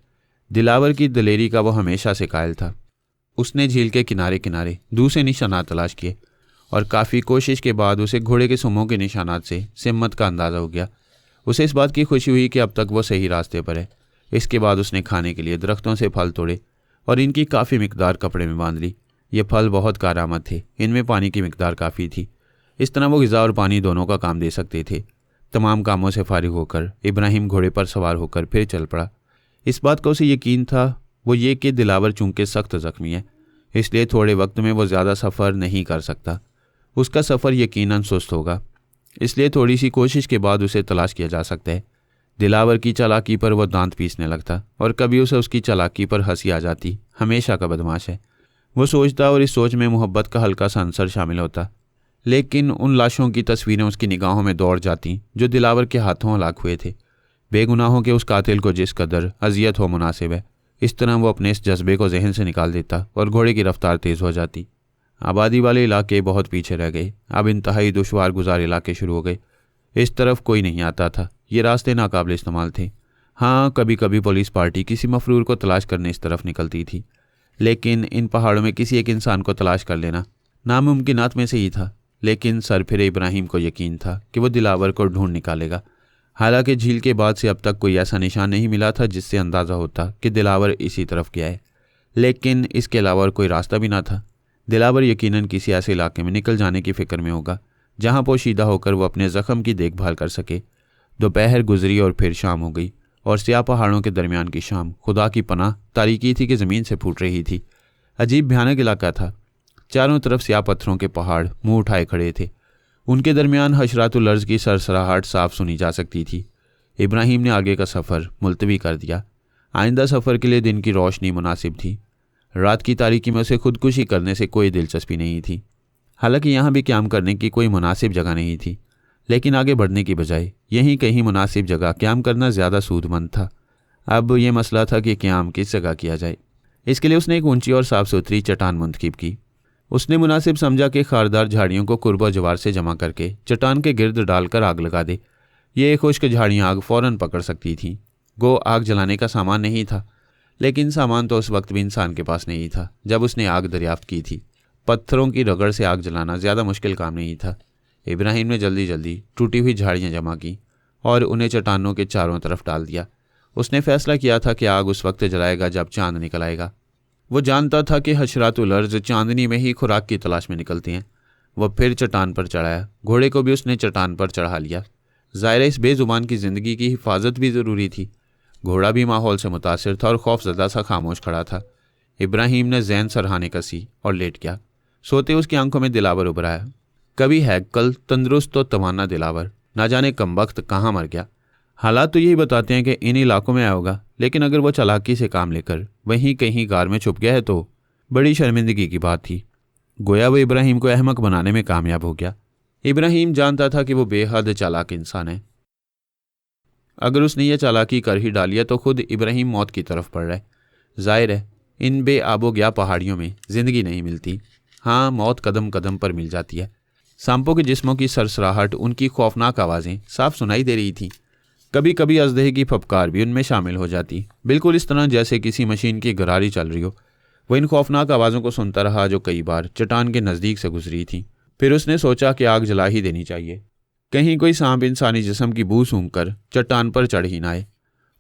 दिलावर की दिलेरी का वो हमेशा से कायल था। उसने झील के किनारे किनारे दूसरे निशानात तलाश किए और काफ़ी कोशिश के बाद उसे घोड़े के सुमों के निशानात से सिम्मत का अंदाज़ा हो गया। उसे इस बात की खुशी हुई कि अब तक वो सही रास्ते पर है। इसके बाद उसने खाने के लिए दरख्तों से फल तोड़े और इनकी काफ़ी मिकदार कपड़े में बांध ली। ये फल बहुत कारआमद थे, इनमें पानी की मिकदार काफ़ी थी। इस तरह वो ग़िज़ा और पानी दोनों का काम दे सकते थे। तमाम कामों से फारिग होकर इब्राहिम घोड़े पर सवार होकर फिर चल पड़ा। इस बात का उसे यकीन था, वो ये कि दिलावर चूंकि सख्त ज़ख्मी है, इसलिए थोड़े वक्त में वो ज़्यादा सफ़र नहीं कर सकता। उसका सफ़र यकीनन सुस्त होगा, इसलिए थोड़ी सी कोशिश के बाद उसे तलाश किया जा सकता है। दिलावर की चालाकी पर वह दांत पीसने लगता और कभी उसे उसकी चालाकी पर हंसी आ जाती। हमेशा का बदमाश है, वो सोचता, और इस सोच में मोहब्बत का हल्का सा अंसर शामिल होता। लेकिन उन लाशों की तस्वीरें उसकी निगाहों में दौड़ जाती जो दिलावर के हाथों हलाक हुए थे। बेगुनाहों के उस कातिल को जिस कदर अजियत हो मुनासिब है, इस तरह वो अपने इस जज्बे को जहन से निकाल देता और घोड़े की रफ्तार तेज़ हो जाती। आबादी वाले इलाके बहुत पीछे रह गए। अब इंतहाई दुश्वार गुजार इलाके शुरू हो गए। इस तरफ कोई नहीं आता था, ये रास्ते नाकाबिल इस्तेमाल थे। हाँ, कभी कभी पुलिस पार्टी किसी मफरूर को तलाश करने इस तरफ निकलती थी, लेकिन इन पहाड़ों में किसी एक इंसान को तलाश कर लेना नामुमकिनात में से ही था। लेकिन सरफिरे इब्राहिम को यकीन था कि वो दिलावर को ढूंढ निकालेगा। हालांकि झील के बाद से अब तक कोई ऐसा निशान नहीं मिला था जिससे अंदाज़ा होता कि दिलावर इसी तरफ गया है, लेकिन इसके अलावा और कोई रास्ता भी ना था। दिलावर यकीनन किसी ऐसे इलाके में निकल जाने की फ़िक्र में होगा जहाँ पोशीदा होकर वो अपने ज़ख्म की देखभाल कर सके। दोपहर गुजरी और फिर शाम हो गई, और स्याह पहाड़ों के दरमियान की शाम खुदा की पनाह तारीकी थी कि ज़मीन से फूट रही थी। अजीब भयानक इलाका था। चारों तरफ स्याह पत्थरों के पहाड़ मुंह उठाए खड़े थे। उनके दरमियान हशरातुल अर्ज़ की सरसराहट साफ सुनी जा सकती थी। इब्राहिम ने आगे का सफ़र मुलतवी कर दिया। आइंदा सफ़र के लिए दिन की रोशनी मुनासिब थी। रात की तारीकी में उसे खुदकुशी करने से कोई दिलचस्पी नहीं थी। हालांकि यहाँ भी क़याम करने की कोई मुनासिब जगह नहीं थी, लेकिन आगे बढ़ने की बजाय यहीं कहीं मुनासिब जगह क़याम करना ज़्यादा सूदमंद था। अब ये मसला था कि क़याम किस जगह किया जाए। इसके लिए उसने एक ऊंची और साफ़ सुथरी चट्टान मुंतखब की। उसने मुनासिब समझा कि खारदार झाड़ियों को कुर्बा जवार से जमा करके चट्टान के गिर्द डालकर आग लगा दे। ये खुश्क झाड़ियाँ आग फ़ौरन पकड़ सकती थीं। गो आग जलाने का सामान नहीं था, लेकिन सामान तो उस वक्त भी इंसान के पास नहीं था जब उसने आग दरियाफ्त की थी। पत्थरों की रगड़ से आग जलाना ज़्यादा मुश्किल काम नहीं था। इब्राहिम ने जल्दी जल्दी टूटी हुई झाड़ियाँ जमा की और उन्हें चट्टानों के चारों तरफ डाल दिया। उसने फैसला किया था कि आग उस वक्त जलाएगा जब चांद निकल आएगा। वो जानता था कि हशरातुल अर्ज़ चांदनी में ही खुराक की तलाश में निकलती हैं। वह फिर चट्टान पर चढ़ाया। घोड़े को भी उसने चट्टान पर चढ़ा लिया। ज़ाहिर इस बेज़ुबान की ज़िंदगी की हिफाजत भी ज़रूरी थी। घोड़ा भी माहौल से मुतासिर था और खौफज़दा सा खामोश खड़ा था। इब्राहिम ने जैन सरहाने कसी और लेट गया। सोते उसकी आंखों में दिलावर उभर आया। कभी हैकल तंदुरुस्त तो तवाना दिलावर ना जाने कमबख्त कहाँ मर गया। हालात तो यही बताते हैं कि इन इलाकों में आया होगा, लेकिन अगर वो चालाकी से काम लेकर वहीं कहीं गार में छुप गया है तो बड़ी शर्मिंदगी की बात थी। गोया वो इब्राहिम को अहमक बनाने में कामयाब हो गया। इब्राहिम जानता था कि वो बेहद चालाक इंसान है। अगर उसने यह चालाकी कर ही डाली है तो खुद इब्राहिम मौत की तरफ पड़ रहा है। जाहिर है इन बेआबो गया पहाड़ियों में ज़िंदगी नहीं मिलती। हाँ, मौत कदम कदम पर मिल जाती है। सांपों के जिस्मों की सरसराहट, उनकी खौफनाक आवाज़ें साफ सुनाई दे रही थीं। कभी कभी अजदहे की फपकार भी उनमें शामिल हो जाती, बिल्कुल इस तरह जैसे किसी मशीन की गरारी चल रही हो। वह इन खौफनाक आवाज़ों को सुनता रहा जो कई बार चट्टान के नज़दीक से गुजरी थी। फिर उसने सोचा कि आग जला ही देनी चाहिए, कहीं कोई सांप इंसानी जिस्म की बू सूंघकर चट्टान पर चढ़ ही ना आए।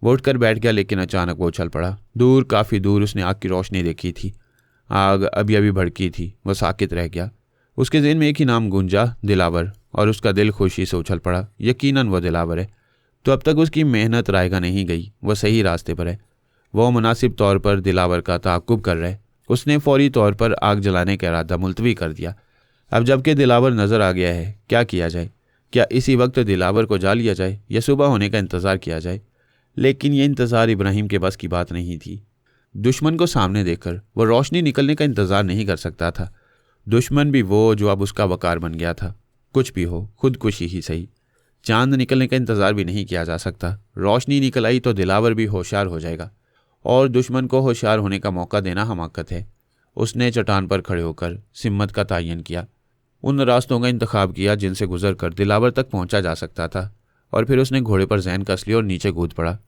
वो उठकर बैठ गया, लेकिन अचानक वो उछल पड़ा। दूर, काफ़ी दूर उसने आग की रोशनी देखी थी। आग अभी अभी भड़की थी। वह साकित रह गया। उसके ज़हन में एक ही नाम गूंजा, दिलावर, और उसका दिल खुशी से उछल पड़ा। यकीनन वह दिलावर है। तो अब तक उसकी मेहनत रायगा नहीं गई, वह सही रास्ते पर है। वह मुनासिब तौर पर दिलावर का ताक़ुब कर रहा है। उसने फौरी तौर पर आग जलाने का इरादा मुलतवी कर दिया। अब जबकि दिलावर नज़र आ गया है, क्या किया जाए? क्या इसी वक्त दिलावर को जा लिया जाए या सुबह होने का इंतज़ार किया जाए? लेकिन यह इंतज़ार इब्राहिम के बस की बात नहीं थी। दुश्मन को सामने देखकर वह रोशनी निकलने का इंतज़ार नहीं कर सकता था। दुश्मन भी वो जो अब उसका वकार बन गया था। कुछ भी हो, खुदकुशी ही सही। चांद निकलने का इंतज़ार भी नहीं किया जा सकता। रोशनी निकल आई तो दिलावर भी होशियार हो जाएगा, और दुश्मन को होशियार होने का मौका देना हमाकत है। उसने चट्टान पर खड़े होकर सिम्मत का तयन किया, उन रास्तों का इंतखाब किया जिनसे गुजर कर दिलावर तक पहुंचा जा सकता था, और फिर उसने घोड़े पर जैन कस लिया और नीचे कूद पड़ा।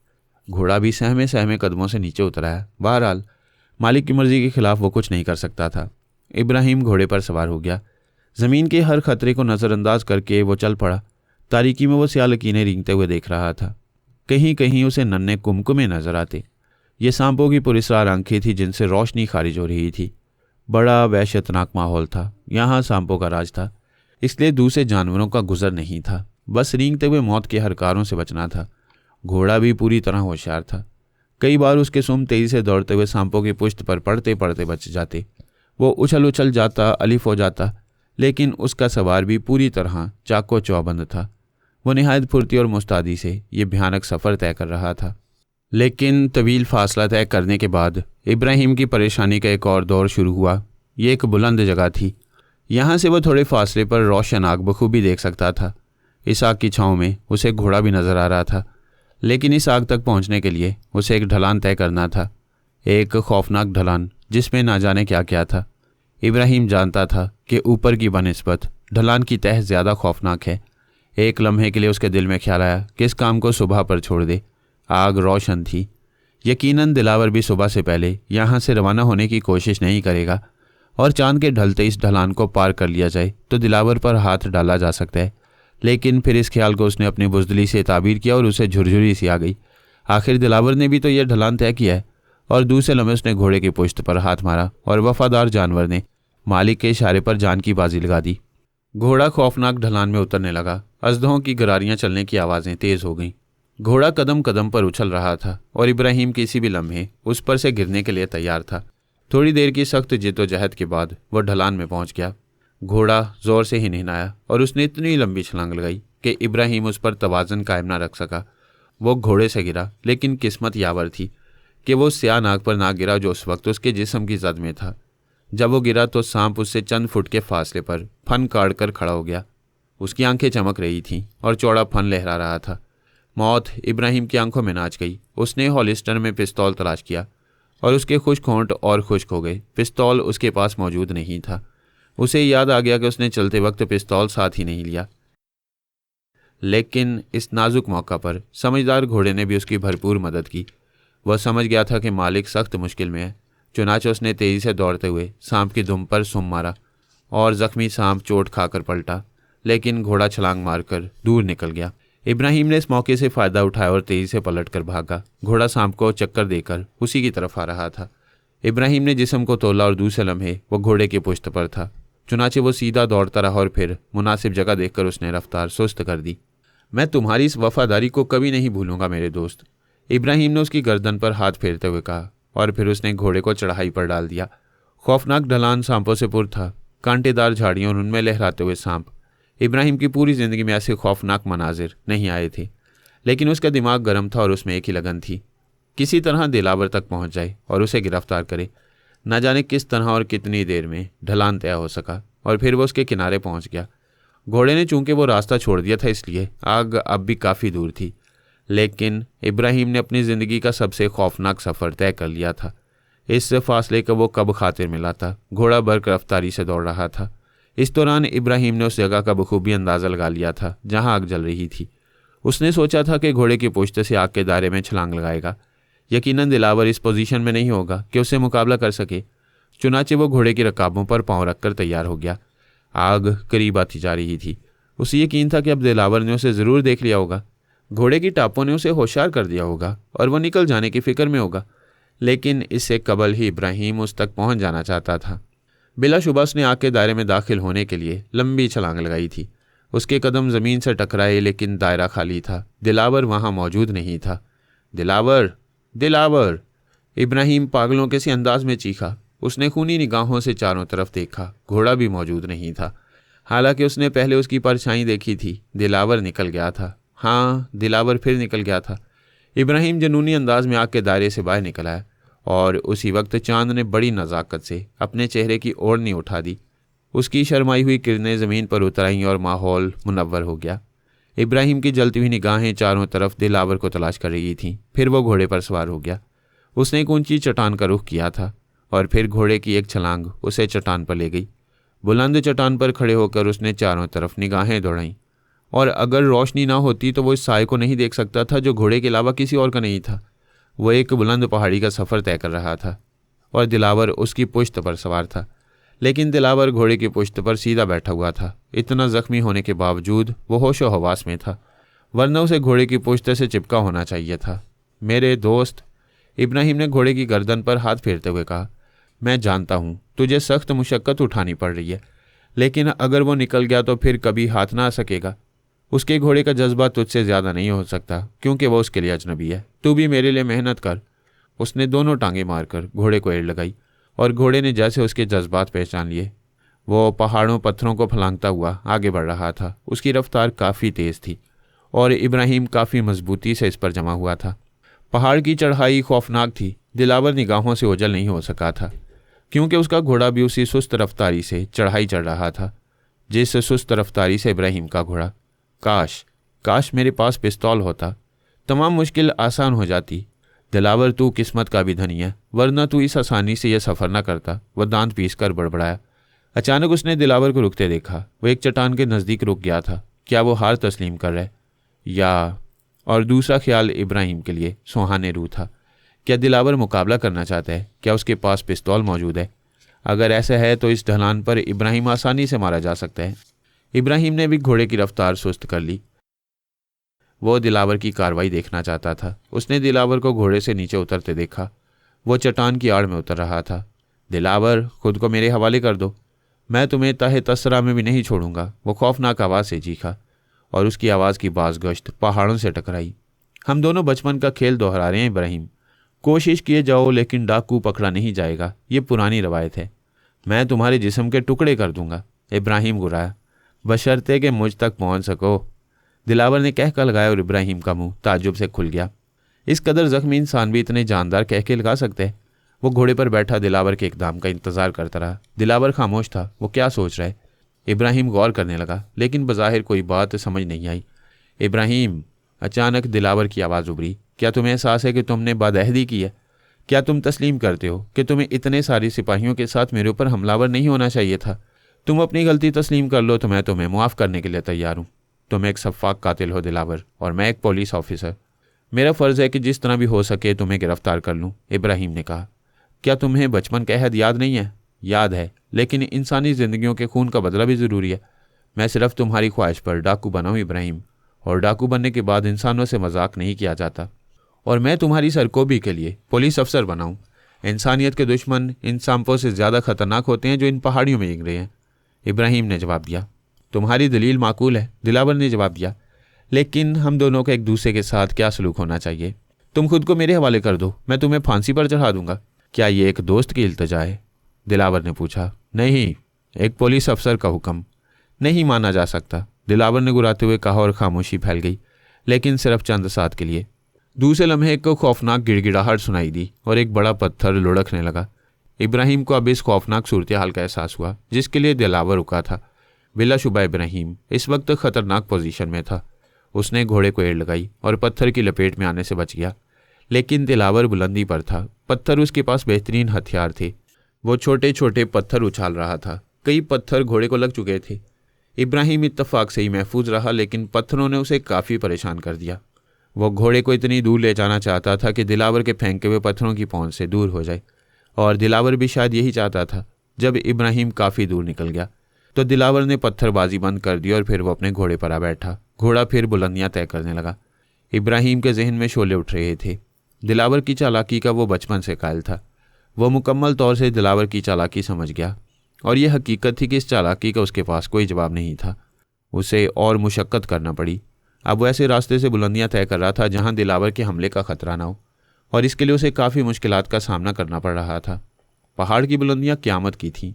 घोड़ा भी सहमे सहमे कदमों से नीचे उतर आया। बहरहाल मालिक की मर्जी के खिलाफ वो कुछ नहीं कर सकता था। इब्राहिम घोड़े पर सवार हो गया। ज़मीन के हर खतरे को नज़रअंदाज करके वो चल पड़ा। तारीकी में वो स्याह लकीरें रेंगते हुए देख रहा था। कहीं कहीं उसे नन्हे कुमकुमे नजर आते। ये सांपों की पुरस्कार आंखें थी जिनसे रोशनी खारिज हो रही थी। बड़ा वहशतनाक माहौल था। यहाँ सांपों का राज था, इसलिए दूसरे जानवरों का गुजर नहीं था। बस रेंगते हुए मौत के हरकारों से बचना था। घोड़ा भी पूरी तरह होशियार था। कई बार उसके सुम तेजी से दौड़ते हुए सांपों की पुश्त पर पड़ते पड़ते बच जाते। वो उछल उछल जाता, अलिफ हो जाता, लेकिन उसका सवार भी पूरी तरह चाको चौबंद था। वो निहायत फुर्ती और मुस्तादी से ये भयानक सफ़र तय कर रहा था। लेकिन तवील फासला तय करने के बाद इब्राहिम की परेशानी का एक और दौर शुरू हुआ। ये एक बुलंद जगह थी। यहाँ से वह थोड़े फासले पर रोशन आग बखूबी देख सकता था। इस आग की छाँव में उसे घोड़ा भी नजर आ रहा था, लेकिन इस आग तक पहुँचने के लिए उसे एक ढलान तय करना था। एक खौफनाक ढलान जिसमें ना जाने क्या क्या था। इब्राहिम जानता था कि ऊपर की बनिस्बत ढलान की तह ज़्यादा खौफनाक है। एक लम्हे के लिए उसके दिल में ख्याल आया कि इस काम को सुबह पर छोड़ दे। आग रोशन थी। यकीनन दिलावर भी सुबह से पहले यहाँ से रवाना होने की कोशिश नहीं करेगा, और चांद के ढलते इस ढलान को पार कर लिया जाए तो दिलावर पर हाथ डाला जा सकता है। लेकिन फिर इस ख्याल को उसने अपनी बुजदली से ताबीर किया और उसे झुरझुरी सी आ गई। आखिर दिलावर ने भी तो यह ढलान तय किया है। और दूसरे लम्हे उसने घोड़े की पुश्त पर हाथ मारा और वफादार जानवर ने मालिक के इशारे पर जान की बाजी लगा दी। घोड़ा खौफनाक ढलान में उतरने लगा। अजदहों की गरारियां चलने की आवाज़ें तेज़ हो गईं। घोड़ा कदम कदम पर उछल रहा था और इब्राहिम किसी भी लम्हे उस पर से गिरने के लिए तैयार था। थोड़ी देर की सख्त जिद्दोजहद के बाद वह ढलान में पहुंच गया। घोड़ा जोर से हिनहिनाया और उसने इतनी लंबी छलांग लगाई कि इब्राहिम उस पर तवाज़न कायम ना रख सका। वो घोड़े से गिरा, लेकिन किस्मत यावर थी कि वो स्याह नाग पर ना गिरा जो उस वक्त उसके जिस्म की जद में था। जब वो गिरा तो सांप उससे चंद फुट के फासले पर फन काट कर खड़ा हो गया। उसकी आंखें चमक रही थीं और चौड़ा फन लहरा रहा था। मौत इब्राहिम की आंखों में नाच गई। उसने हॉलिस्टर में पिस्तौल तलाश किया और उसके खुश्क होंठ और खुश्क हो गए। पिस्तौल उसके पास मौजूद नहीं था। उसे याद आ गया कि उसने चलते वक्त पिस्तौल साथ ही नहीं लिया। लेकिन इस नाजुक मौका पर समझदार घोड़े ने भी उसकी भरपूर मदद की। वह समझ गया था कि मालिक सख्त मुश्किल में है। चुनाचे उसने तेज़ी से दौड़ते हुए सांप की दुम पर सुम मारा और जख्मी सांप चोट खाकर पलटा, लेकिन घोड़ा छलांग मारकर दूर निकल गया। इब्राहिम ने इस मौके से फ़ायदा उठाया और तेज़ी से पलट कर भागा। घोड़ा सांप को चक्कर देकर उसी की तरफ आ रहा था। इब्राहिम ने जिस्म को तोला और दूसरे लम्हे वो घोड़े की पुश्त पर था। चुनाचे वो सीधा दौड़ता रहा और फिर मुनासिब जगह देखकर उसने रफ्तार सुस्त कर दी। मैं तुम्हारी इस वफादारी को कभी नहीं भूलूंगा मेरे दोस्त, इब्राहिम ने उसकी गर्दन पर हाथ फेरते हुए कहा, और फिर उसने घोड़े को चढ़ाई पर डाल दिया। खौफनाक ढलान सांपों से पुर था। कांटेदार झाड़ियों और उनमें लहराते हुए सांप। इब्राहिम की पूरी ज़िंदगी में ऐसे खौफनाक मनाजिर नहीं आए थे, लेकिन उसका दिमाग गर्म था और उसमें एक ही लगन थी, किसी तरह दिलावर तक पहुंच जाए और उसे गिरफ्तार करे। न जाने किस तरह और कितनी देर में ढलान तय हो सका और फिर वो उसके किनारे पहुंच गया। घोड़े ने चूंकि वो रास्ता छोड़ दिया था, इसलिए आग अब भी काफ़ी दूर थी, लेकिन इब्राहिम ने अपनी ज़िंदगी का सबसे खौफनाक सफ़र तय कर लिया था। इस फासले का वो कब खातिर मिला था। घोड़ा बर्क रफ्तारी से दौड़ रहा था। इस दौरान इब्राहिम ने उस जगह का बखूबी अंदाज़ा लगा लिया था जहां आग जल रही थी। उसने सोचा था कि घोड़े की पुश्त से आग के दायरे में छलांग लगाएगा। यकीनन दिलावर इस पोजीशन में नहीं होगा कि उससे मुकाबला कर सके। चुनाचे वो घोड़े की रकाबों पर पाँव रखकर तैयार हो गया। आग करीब आती जा रही थी। उसे यकीन था कि अब दिलावर ने उसे ज़रूर देख लिया होगा। घोड़े की टापों ने उसे होशियार कर दिया होगा और वह निकल जाने की फिक्र में होगा, लेकिन इससे कबल ही इब्राहिम उस तक पहुंच जाना चाहता था। बिलाशुबा उसने आग के दायरे में दाखिल होने के लिए लंबी छलांग लगाई थी। उसके कदम ज़मीन से टकराए, लेकिन दायरा खाली था। दिलावर वहां मौजूद नहीं था। दिलावर, दिलावर, इब्राहिम पागलों के सी अंदाज में चीखा। उसने खूनी निगाहों से चारों तरफ देखा। घोड़ा भी मौजूद नहीं था। हालांकि उसने पहले उसकी परछाई देखी थी। दिलावर निकल गया था। हाँ, दिलावर फिर निकल गया था। इब्राहिम जुनूनी अंदाज में आग के दायरे से बाहर निकल आया और उसी वक्त चांद ने बड़ी नज़ाकत से अपने चेहरे की ओढ़नी उठा दी। उसकी शर्माई हुई किरणें ज़मीन पर उतर आईं और माहौल मुनव्वर हो गया। इब्राहिम की जलती हुई निगाहें चारों तरफ दिलावर को तलाश कर रही थीं। फिर वो घोड़े पर सवार हो गया। उसने एक ऊंची चट्टान का रुख किया था और फिर घोड़े की एक छलांग उसे चट्टान पर ले गई। बुलंद चट्टान पर खड़े होकर उसने चारों तरफ निगाहें दौड़ाईं, और अगर रोशनी ना होती तो वो इस साए को नहीं देख सकता था जो घोड़े के अलावा किसी और का नहीं था। वो एक बुलंद पहाड़ी का सफ़र तय कर रहा था और दिलावर उसकी पुश्त पर सवार था, लेकिन दिलावर घोड़े की पुश्त पर सीधा बैठा हुआ था। इतना जख्मी होने के बावजूद वो होशो हवास में था, वरना उसे घोड़े की पुश्त से चिपका होना चाहिए था। मेरे दोस्त, इब्राहिम ने घोड़े की गर्दन पर हाथ फेरते हुए कहा, मैं जानता हूँ तुझे सख्त मुशक्क़त उठानी पड़ रही है, लेकिन अगर वो निकल गया तो फिर कभी हाथ ना आ सकेगा। उसके घोड़े का जज्बा तुझसे ज़्यादा नहीं हो सकता, क्योंकि वो उसके लिए अजनबी है। तू भी मेरे लिए मेहनत कर। उसने दोनों टांगें मारकर घोड़े को एड़ लगाई और घोड़े ने जैसे उसके जज्बात पहचान लिए, वो पहाड़ों पत्थरों को फलांगता हुआ आगे बढ़ रहा था। उसकी रफ्तार काफ़ी तेज़ थी और इब्राहिम काफ़ी मजबूती से इस पर जमा हुआ था। पहाड़ की चढ़ाई खौफनाक थी। दिलावर निगाहों से ओझल नहीं हो सका था, क्योंकि उसका घोड़ा भी उसी सुस्त रफ्तारी से चढ़ाई चढ़ रहा था जिस सुस्त रफ्तारी से इब्राहिम का घोड़ा। काश काश मेरे पास पिस्तौल होता, तमाम मुश्किल आसान हो जाती। दिलावर, तू किस्मत का भी धनी है, वरना तू इस आसानी से यह सफ़र न करता। वह दांत पीस कर बड़बड़ाया। अचानक उसने दिलावर को रुकते देखा। वह एक चट्टान के नज़दीक रुक गया था। क्या वो हार तस्लीम कर रहा है या? और दूसरा ख्याल इब्राहिम के लिए सुहाने रूह था। क्या दिलावर मुकाबला करना चाहता है? क्या उसके पास पिस्तौल मौजूद है? अगर ऐसा है तो इस ढलान पर इब्राहिम आसानी से मारा जा सकता है। इब्राहिम ने भी घोड़े की रफ्तार सुस्त कर ली। वो दिलावर की कार्रवाई देखना चाहता था। उसने दिलावर को घोड़े से नीचे उतरते देखा। वो चट्टान की आड़ में उतर रहा था। दिलावर, खुद को मेरे हवाले कर दो, मैं तुम्हें तहे तसरा में भी नहीं छोड़ूंगा। वो खौफनाक आवाज़ से चीखा और उसकी आवाज़ की बाज़गश्त पहाड़ों से टकराई। हम दोनों बचपन का खेल दोहरा रहे हैं इब्राहिम। कोशिश किए जाओ लेकिन डाकू पकड़ा नहीं जाएगा, ये पुरानी रवायत है। मैं तुम्हारे जिस्म के टुकड़े कर दूंगा, इब्राहिम गुर्राया, बशर्ते कि मुझ तक पहुंच सको। दिलावर ने कहकर लगाया और इब्राहिम का मुंह ताज्जुब से खुल गया। इस कदर जख्मी इंसान भी इतने जानदार कह के लगा सकते हैं। वो घोड़े पर बैठा दिलावर के इकदाम का इंतजार करता रहा। दिलावर खामोश था। वो क्या सोच रहा है? इब्राहिम गौर करने लगा, लेकिन बज़ाहिर कोई बात समझ नहीं आई। इब्राहिम, अचानक दिलावर की आवाज़ उभरी, क्या तुम्हें एहसास है कि तुमने बदअहदी की है? क्या तुम तस्लीम करते हो कि तुम्हें इतने सारे सिपाहियों के साथ मेरे ऊपर हमलावर नहीं होना चाहिए था? तुम अपनी गलती तस्लीम कर लो तो मैं तुम्हें मुआफ़ करने के लिए तैयार हूँ। तुम एक सफ़ाक कातिल हो दिलावर, और मैं एक पुलिस ऑफिसर। मेरा फ़र्ज़ है कि जिस तरह भी हो सके तुम्हें गिरफ्तार कर लूँ। इब्राहिम ने कहा, क्या तुम्हें बचपन का अहद याद नहीं है? याद है, लेकिन इंसानी ज़िंदगियों के खून का बदला भी ज़रूरी है। मैं सिर्फ तुम्हारी ख्वाहिश पर डाकू बना हूँ इब्राहिम, और डाकू बनने के बाद इंसानों से मजाक नहीं किया जाता। और मैं तुम्हारी सरकोबी के लिए पुलिस अफसर बनाऊँ। इंसानियत के दुश्मन इन सांपों से ज़्यादा खतरनाक होते हैं जो इन पहाड़ियों में गिर रहे हैं। इब्राहिम ने जवाब दिया। तुम्हारी दलील माकूल है, दिलावर ने जवाब दिया, लेकिन हम दोनों का एक दूसरे के साथ क्या सलूक होना चाहिए? तुम खुद को मेरे हवाले कर दो, मैं तुम्हें फांसी पर चढ़ा दूंगा। क्या ये एक दोस्त की इल्तिजा है? दिलावर ने पूछा। नहीं, एक पुलिस अफसर का हुक्म नहीं माना जा सकता, दिलावर ने गुराते हुए कहा, और खामोशी फैल गई, लेकिन सिर्फ चंद साथ के लिए। दूसरे लम्हे को खौफनाक गिड़गिड़ाहट सुनाई दी और एक बड़ा पत्थर लुढ़कने लगा। इब्राहिम को अब इस खौफनाक सूरत हाल का एहसास हुआ जिसके लिए दिलावर रुका था। बिलाशुबा इब्राहिम इस वक्त खतरनाक पोजीशन में था। उसने घोड़े को एड़ लगाई और पत्थर की लपेट में आने से बच गया, लेकिन दिलावर बुलंदी पर था। पत्थर उसके पास बेहतरीन हथियार थे। वो छोटे छोटे पत्थर उछाल रहा था। कई पत्थर घोड़े को लग चुके थे। इब्राहिम इत्तफाक से ही महफूज रहा, लेकिन पत्थरों ने उसे काफ़ी परेशान कर दिया। वो घोड़े को इतनी दूर ले जाना चाहता था कि दिलावर के फेंके हुए पत्थरों की पहुंच से दूर हो जाए, और दिलावर भी शायद यही चाहता था। जब इब्राहिम काफ़ी दूर निकल गया तो दिलावर ने पत्थरबाजी बंद कर दी और फिर वो अपने घोड़े पर आ बैठा। घोड़ा फिर बुलंदियां तय करने लगा। इब्राहिम के जहन में शोले उठ रहे थे। दिलावर की चालाकी का वो बचपन से कायल था। वो मुकम्मल तौर से दिलावर की चालाकी समझ गया, और यह हकीकत थी कि इस चालाकी का उसके पास कोई जवाब नहीं था। उसे और मुशक्क़त करना पड़ी। अब वो ऐसे रास्ते से बुलंदियां तय कर रहा था जहां दिलावर के हमले का खतरा ना हो, और इसके लिए उसे काफ़ी मुश्किलात का सामना करना पड़ रहा था। पहाड़ की बुलंदियां क़यामत की थीं।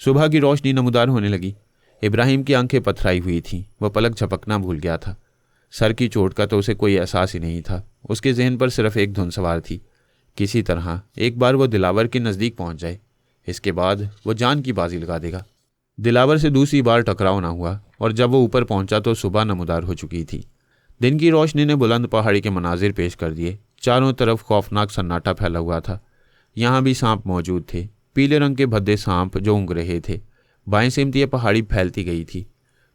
सुबह की रोशनी नमूदार होने लगी। इब्राहिम की आंखें पथराई हुई थीं। वह पलक झपकना भूल गया था। सर की चोट का तो उसे कोई एहसास ही नहीं था। उसके जहन पर सिर्फ एक धुन सवार थी, किसी तरह एक बार वो दिलावर के नज़दीक पहुंच जाए, इसके बाद वो जान की बाजी लगा देगा। दिलावर से दूसरी बार टकराव ना हुआ, और जब वो ऊपर पहुंचा तो सुबह नमूदार हो चुकी थी। दिन की रोशनी ने बुलंद पहाड़ी के मनाजिर पेश कर दिए। चारों तरफ खौफनाक सन्नाटा फैला हुआ था। यहाँ भी सांप मौजूद थे, पीले रंग के भद्दे सांप जो ऊँघ रहे थे। बाएं सिमत यह पहाड़ी फैलती गई थी।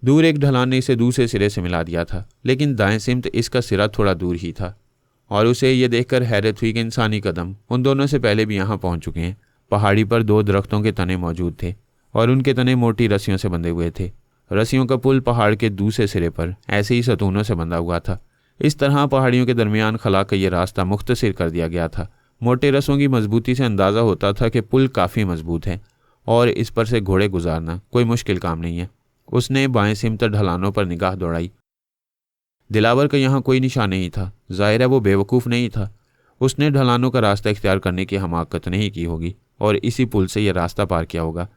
दूर एक ढलान ने इसे दूसरे सिरे से मिला दिया था, लेकिन दाएं सिमत इसका सिरा थोड़ा दूर ही था, और उसे यह देखकर हैरत हुई कि इंसानी कदम उन दोनों से पहले भी यहाँ पहुँच चुके हैं। पहाड़ी पर 2 दरख्तों के तने मौजूद थे, और उनके तने मोटी रस्सियों से बंधे हुए थे। रस्सियों का पुल पहाड़ के दूसरे सिरे पर ऐसे ही सतूनों से बंधा हुआ था। इस तरह पहाड़ियों के दरमियान खला का यह रास्ता मुख्तसिर कर दिया गया था। मोटे रसों की मजबूती से अंदाज़ा होता था कि पुल काफ़ी मजबूत है और इस पर से घोड़े गुजारना कोई मुश्किल काम नहीं है। उसने बाएं सिमत ढलानों पर निगाह दौड़ाई। दिलावर का यहाँ कोई निशान नहीं था। जाहिर है वो बेवकूफ़ नहीं था। उसने ढलानों का रास्ता इख्तियार करने की हमाकत नहीं की होगी और इसी पुल से यह रास्ता पार किया होगा।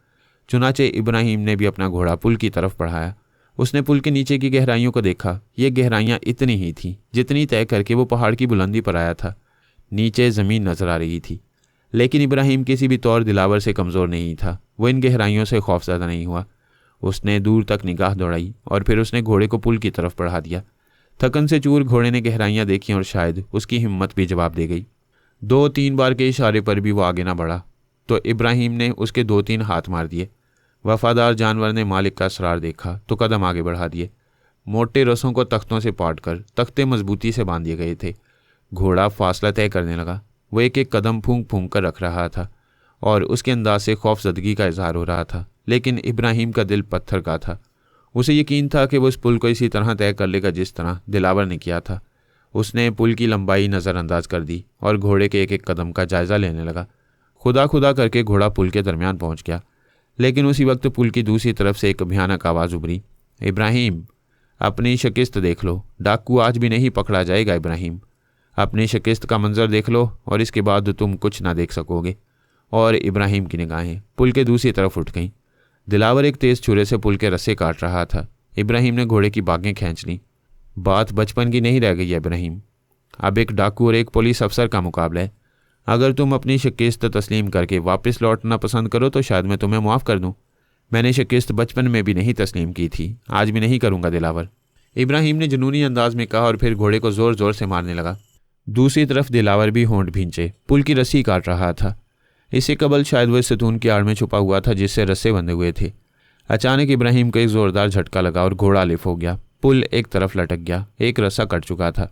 चुनाचे इब्राहिम ने भी अपना घोड़ा पुल की तरफ बढ़ाया। उसने पुल के नीचे की गहराइयों को देखा। ये गहराइयाँ इतनी ही थीं जितनी तय करके वो पहाड़ की बुलंदी पर आया था। नीचे ज़मीन नजर आ रही थी, लेकिन इब्राहिम किसी भी तौर दिलावर से कमज़ोर नहीं था। वो इन गहराइयों से खौफज़दा नहीं हुआ। उसने दूर तक निगाह दौड़ाई और फिर उसने घोड़े को पुल की तरफ बढ़ा दिया। थकन से चूर घोड़े ने गहराइयाँ देखी और शायद उसकी हिम्मत भी जवाब दे गई। 2-3 बार के इशारे पर भी वो आगे ना बढ़ा तो इब्राहिम ने उसके 2-3 हाथ मार दिए। वफादार जानवर ने मालिक का असरार देखा तो कदम आगे बढ़ा दिए। मोटे रसों को तख्तों से पाट कर तख्ते मजबूती से बांध दिए गए थे। घोड़ा फासला तय करने लगा। वो एक एक कदम फूंक फूंक कर रख रहा था और उसके अंदाज से खौफजदगी का इजहार हो रहा था, लेकिन इब्राहिम का दिल पत्थर का था। उसे यकीन था कि वो इस पुल को इसी तरह तय कर लेगा जिस तरह दिलावर ने किया था। उसने पुल की लंबाई नज़रअंदाज कर दी और घोड़े के एक एक कदम का जायज़ा लेने लगा। खुदा खुदा करके घोड़ा पुल के दरमियान पहुंच गया, लेकिन उसी वक्त पुल की दूसरी तरफ से एक भयानक आवाज़ उभरी। इब्राहिम, अपनी शिकस्त देख लो। डाकू आज भी नहीं पकड़ा जाएगा। इब्राहिम, अपनी शिकस्त का मंजर देख लो और इसके बाद तुम कुछ ना देख सकोगे। और इब्राहिम की निगाहें पुल के दूसरी तरफ उठ गईं। दिलावर एक तेज़ छुरे से पुल के रस्से काट रहा था। इब्राहिम ने घोड़े की बागें खींच लीं। बात बचपन की नहीं रह गई है इब्राहिम। अब एक डाकू और एक पुलिस अफसर का मुकाबला है। अगर तुम अपनी शिकस्त तस्लीम करके वापस लौटना पसंद करो तो शायद मैं तुम्हें मुआफ़ कर दूं। मैंने शिकस्त बचपन में भी नहीं तस्लीम की थी, आज भी नहीं करूंगा दिलावर, इब्राहिम ने जुनूनी अंदाज में कहा और फिर घोड़े को ज़ोर ज़ोर से मारने लगा। दूसरी तरफ दिलावर भी होंठ भींचे पुल की रस्सी काट रहा था। इससे कबल शायद वह सतून की आड़ में छुपा हुआ था जिससे रस्से बंधे हुए थे। अचानक इब्राहिम को एक ज़ोरदार झटका लगा और घोड़ा लिफ हो गया। पुल एक तरफ लटक गया, एक रस्सा कट चुका था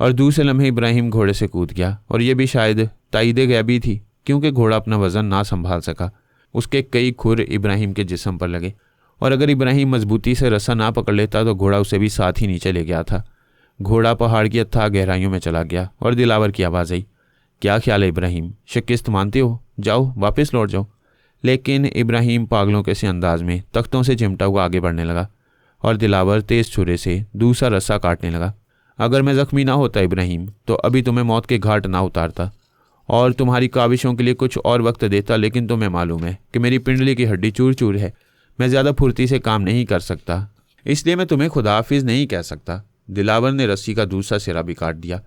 और दूसरे लम्हे इब्राहिम घोड़े से कूद गया। और यह भी शायद ताईदे गैबी थी, क्योंकि घोड़ा अपना वज़न ना संभाल सका। उसके कई खुर इब्राहिम के जिस्म पर लगे और अगर इब्राहिम मजबूती से रस्सा ना पकड़ लेता तो घोड़ा उसे भी साथ ही नीचे ले गया था। घोड़ा पहाड़ की अथाह गहराइयों में चला गया और दिलावर की आवाज़ आई, क्या ख्याल है इब्राहिम, शिकस्त मानते हो? जाओ, वापस लौट जाओ। लेकिन इब्राहिम पागलों के से अंदाज में तख्तों से चिमटा हुआ आगे बढ़ने लगा और दिलावर तेज़ छुरे से दूसरा रस्सा काटने लगा। अगर मैं ज़ख्मी ना होता इब्राहिम तो अभी तुम्हें मौत के घाट ना उतारता और तुम्हारी काविशों के लिए कुछ और वक्त देता, लेकिन तुम्हें मालूम है कि मेरी पिंडली की हड्डी चूर चूर है। मैं ज़्यादा फुर्ती से काम नहीं कर सकता, इसलिए मैं तुम्हें खुदाहाफिज नहीं कह सकता। दिलावर ने रस्सी का दूसरा सिरा भी काट दिया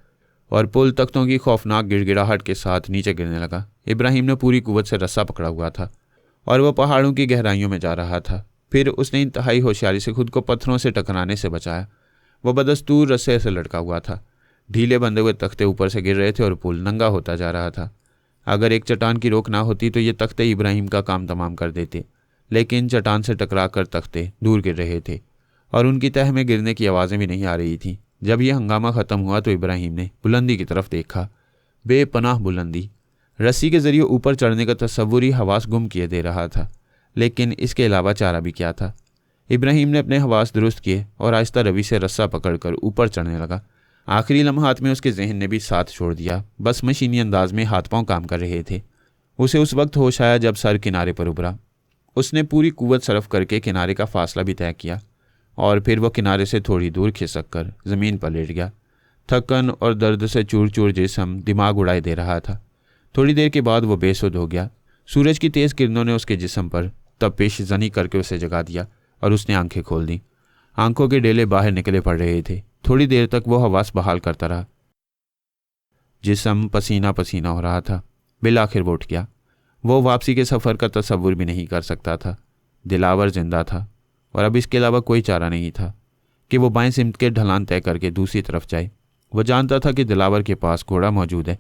और पुल तख्तों की खौफनाक गिड़गिड़ाहट के साथ नीचे गिरने लगा। इब्राहिम ने पूरी कुव्वत से रस्सा पकड़ा हुआ था और वह पहाड़ों की गहराइयों में जा रहा था। फिर उसने इंतहाई होशियारी से खुद को पत्थरों से टकराने से बचाया। वह बदस्तूर रस्से से लटका हुआ था। ढीले बंधे हुए तख्ते ऊपर से गिर रहे थे और पुल नंगा होता जा रहा था। अगर एक चट्टान की रोक ना होती तो ये तख्ते इब्राहिम का काम तमाम कर देते, लेकिन चट्टान से टकरा कर तख्ते दूर गिर रहे थे और उनकी तह में गिरने की आवाज़ें भी नहीं आ रही थीं। जब यह हंगामा ख़त्म हुआ तो इब्राहिम ने बुलंदी की तरफ देखा। बेपनाह बुलंदी। रस्सी के जरिए ऊपर चढ़ने का तस्वुर ही हवास गुम किए दे रहा था, लेकिन इसके अलावा चारा भी क्या था। इब्राहिम ने अपने हवास दुरुस्त किए और आहिस्ता रवि से रस्सा पकड़कर ऊपर चढ़ने लगा। आखिरी लम्हात में उसके जहन ने भी साथ छोड़ दिया। बस मशीनी अंदाज में हाथ पांव काम कर रहे थे। उसे उस वक्त होश आया जब सर किनारे पर उभरा। उसने पूरी कुव्वत सरफ करके किनारे का फासला भी तय किया और फिर वह किनारे से थोड़ी दूर खिसक कर ज़मीन पर लेट गया। थकन और दर्द से चूर चूर जिस्म दिमाग उड़ाए दे रहा था। थोड़ी देर के बाद वो बेसुध हो गया। सूरज की तेज़ किरणों ने उसके जिस्म पर तपिश जनी करके उसे जगा दिया और उसने आंखें खोल दी। आंखों के डेले बाहर निकले पड़ रहे थे। थोड़ी देर तक वो हवास बहाल करता रहा। जिस्म पसीना पसीना हो रहा था। बिल आखिर वो उठ गया। वो वापसी के सफ़र का तस्वुर भी नहीं कर सकता था। दिलावर जिंदा था और अब इसके अलावा कोई चारा नहीं था कि वो बाएं सिमत के ढलान तय करके दूसरी तरफ जाए। वो जानता था कि दिलावर के पास घोड़ा मौजूद है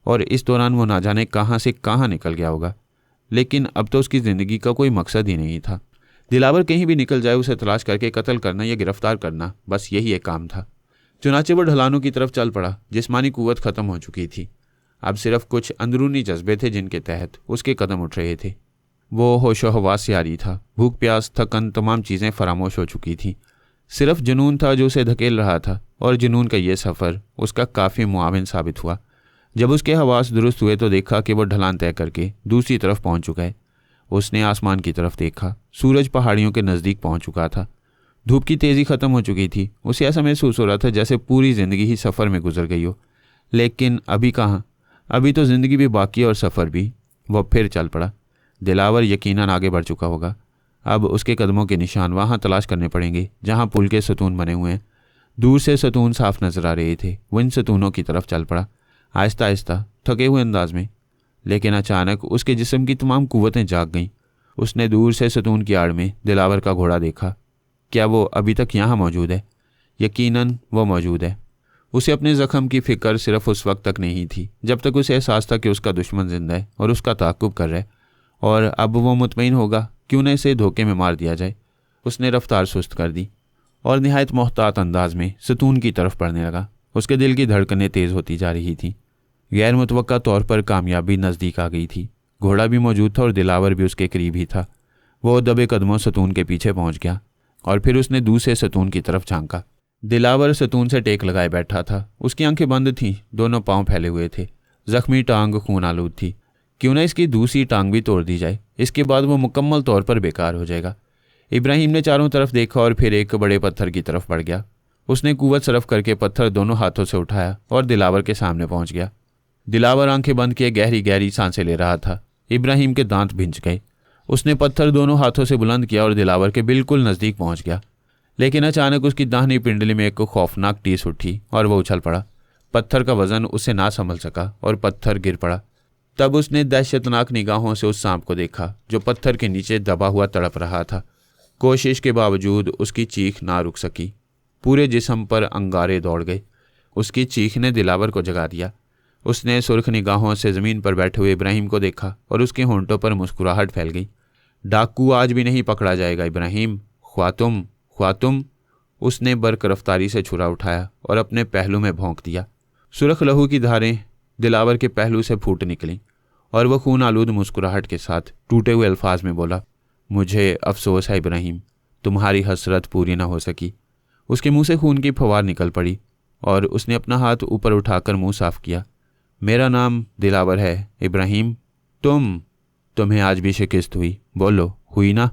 और इस दौरान वो ना जाने कहाँ से कहाँ निकल गया होगा, लेकिन अब तो उसकी ज़िंदगी का कोई मकसद ही नहीं था। दिलावर कहीं भी निकल जाए उसे तलाश करके कत्ल करना या गिरफ्तार करना, बस यही एक काम था। चुनाचे वो ढलानों की तरफ चल पड़ा। जिस्मानी कुव्वत ख़त्म हो चुकी थी। अब सिर्फ कुछ अंदरूनी जज्बे थे जिनके तहत उसके कदम उठ रहे थे। वो होशो हवास से आ रही था। भूख प्यास थकन तमाम चीज़ें फरामोश हो चुकी थीं। सिर्फ जुनून था जो उसे धकेल रहा था और जुनून का ये सफ़र उसका काफ़ी मुआविन साबित हुआ। जब उसके हवास दुरुस्त हुए तो देखा कि वह ढलान तय करके दूसरी तरफ पहुंच चुका है। उसने आसमान की तरफ देखा। सूरज पहाड़ियों के नज़दीक पहुंच चुका था। धूप की तेज़ी ख़त्म हो चुकी थी। उसे ऐसा महसूस हो रहा था जैसे पूरी ज़िंदगी ही सफ़र में गुजर गई हो। लेकिन अभी कहाँ, अभी तो ज़िंदगी भी बाकी है और सफ़र भी। वह फिर चल पड़ा। दिलावर यकीनन आगे बढ़ चुका होगा। अब उसके कदमों के निशान वहाँ तलाश करने पड़ेंगे जहाँ पुल के सतून बने हुए हैं। दूर से सतून साफ नजर आ रहे थे। वो इन सतूनों की तरफ चल पड़ा, आहिस्ता आहिस्ता, थके हुए अंदाज में। लेकिन अचानक उसके जिस्म की तमाम कुव्वतें जाग गईं। उसने दूर से सतून की आड़ में दिलावर का घोड़ा देखा। क्या वो अभी तक यहाँ मौजूद है? यकीनन वो मौजूद है। उसे अपने ज़ख्म की फिक्र सिर्फ उस वक्त तक नहीं थी जब तक उसे एहसास था कि उसका दुश्मन जिंदा है और उसका ताक़ुब कर रहा है। और अब वो मुतमईन होगा, क्यों न इसे धोखे में मार दिया जाए। उसने रफ्तार सुस्त कर दी और निहायत मोहतात अंदाज में सतून की तरफ बढ़ने लगा। उसके दिल की धड़कनें तेज़ होती जा रही थीं। गैर मुतवक्का तौर पर कामयाबी नज़दीक आ गई थी। घोड़ा भी मौजूद था और दिलावर भी उसके करीब ही था। वो दबे कदमों सतून के पीछे पहुंच गया और फिर उसने दूसरे सतून की तरफ झांका। दिलावर सतून से टेक लगाए बैठा था। उसकी आंखें बंद थीं, दोनों पांव फैले हुए थे। जख्मी टांग खून आलूद थी। क्यों ना इसकी दूसरी टांग भी तोड़ दी जाए, इसके बाद वो मुकम्मल तौर पर बेकार हो जाएगा। इब्राहिम ने चारों तरफ देखा और फिर एक बड़े पत्थर की तरफ बढ़ गया। उसने कुव्वत सरफ करके पत्थर दोनों हाथों से उठाया और दिलावर के सामने पहुंच गया। दिलावर आंखें बंद किए गहरी गहरी सांसें ले रहा था। इब्राहिम के दांत भिंच गए। उसने पत्थर दोनों हाथों से बुलंद किया और दिलावर के बिल्कुल नज़दीक पहुंच गया। लेकिन अचानक उसकी दाहिनी पिंडली में एक खौफनाक टीस उठी और वह उछल पड़ा। पत्थर का वजन उसे ना संभल सका और पत्थर गिर पड़ा। तब उसने दहशतनाक निगाहों से उस सांप को देखा जो पत्थर के नीचे दबा हुआ तड़प रहा था। कोशिश के बावजूद उसकी चीख ना रुक सकी। पूरे जिस्म पर अंगारे दौड़ गए। उसकी चीख ने दिलावर को जगा दिया। उसने सुर्ख निगाहों से ज़मीन पर बैठे हुए इब्राहिम को देखा और उसके होंठों पर मुस्कुराहट फैल गई। डाकू आज भी नहीं पकड़ा जाएगा इब्राहिम, ख्वातुम। उसने बर्क रफ्तारी से छुरा उठाया और अपने पहलू में भोंक दिया। सुरख लहू की धारें दिलावर के पहलू से फूट निकलीं और वह खून आलूद मुस्कुराहट के साथ टूटे हुए अल्फाज में बोला, मुझे अफसोस है इब्राहिम, तुम्हारी हसरत पूरी ना हो सकी। उसके मुंह से खून की फवार निकल पड़ी और उसने अपना हाथ ऊपर उठाकर मुंह साफ किया। मेरा नाम दिलावर है इब्राहिम। तुम्हें आज भी शिकस्त हुई, बोलो, हुई ना?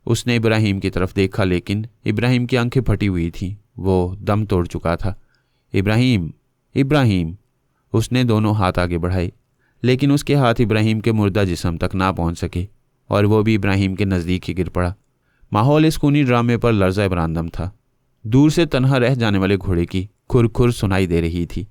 उसने इब्राहिम की तरफ देखा लेकिन इब्राहिम की आंखें फटी हुई थीं। वो दम तोड़ चुका था। इब्राहिम। उसने दोनों हाथ आगे बढ़ाए लेकिन उसके हाथ इब्राहिम के मुर्दा जिस्म तक ना पहुंच सके और वो भी इब्राहिम के नज़दीक ही गिर पड़ा। माहौल इस खूनी ड्रामे पर लर्ज़ा बरांदम था। दूर से तन्हा रह जाने वाले घोड़े की खुर सुनाई दे रही थी।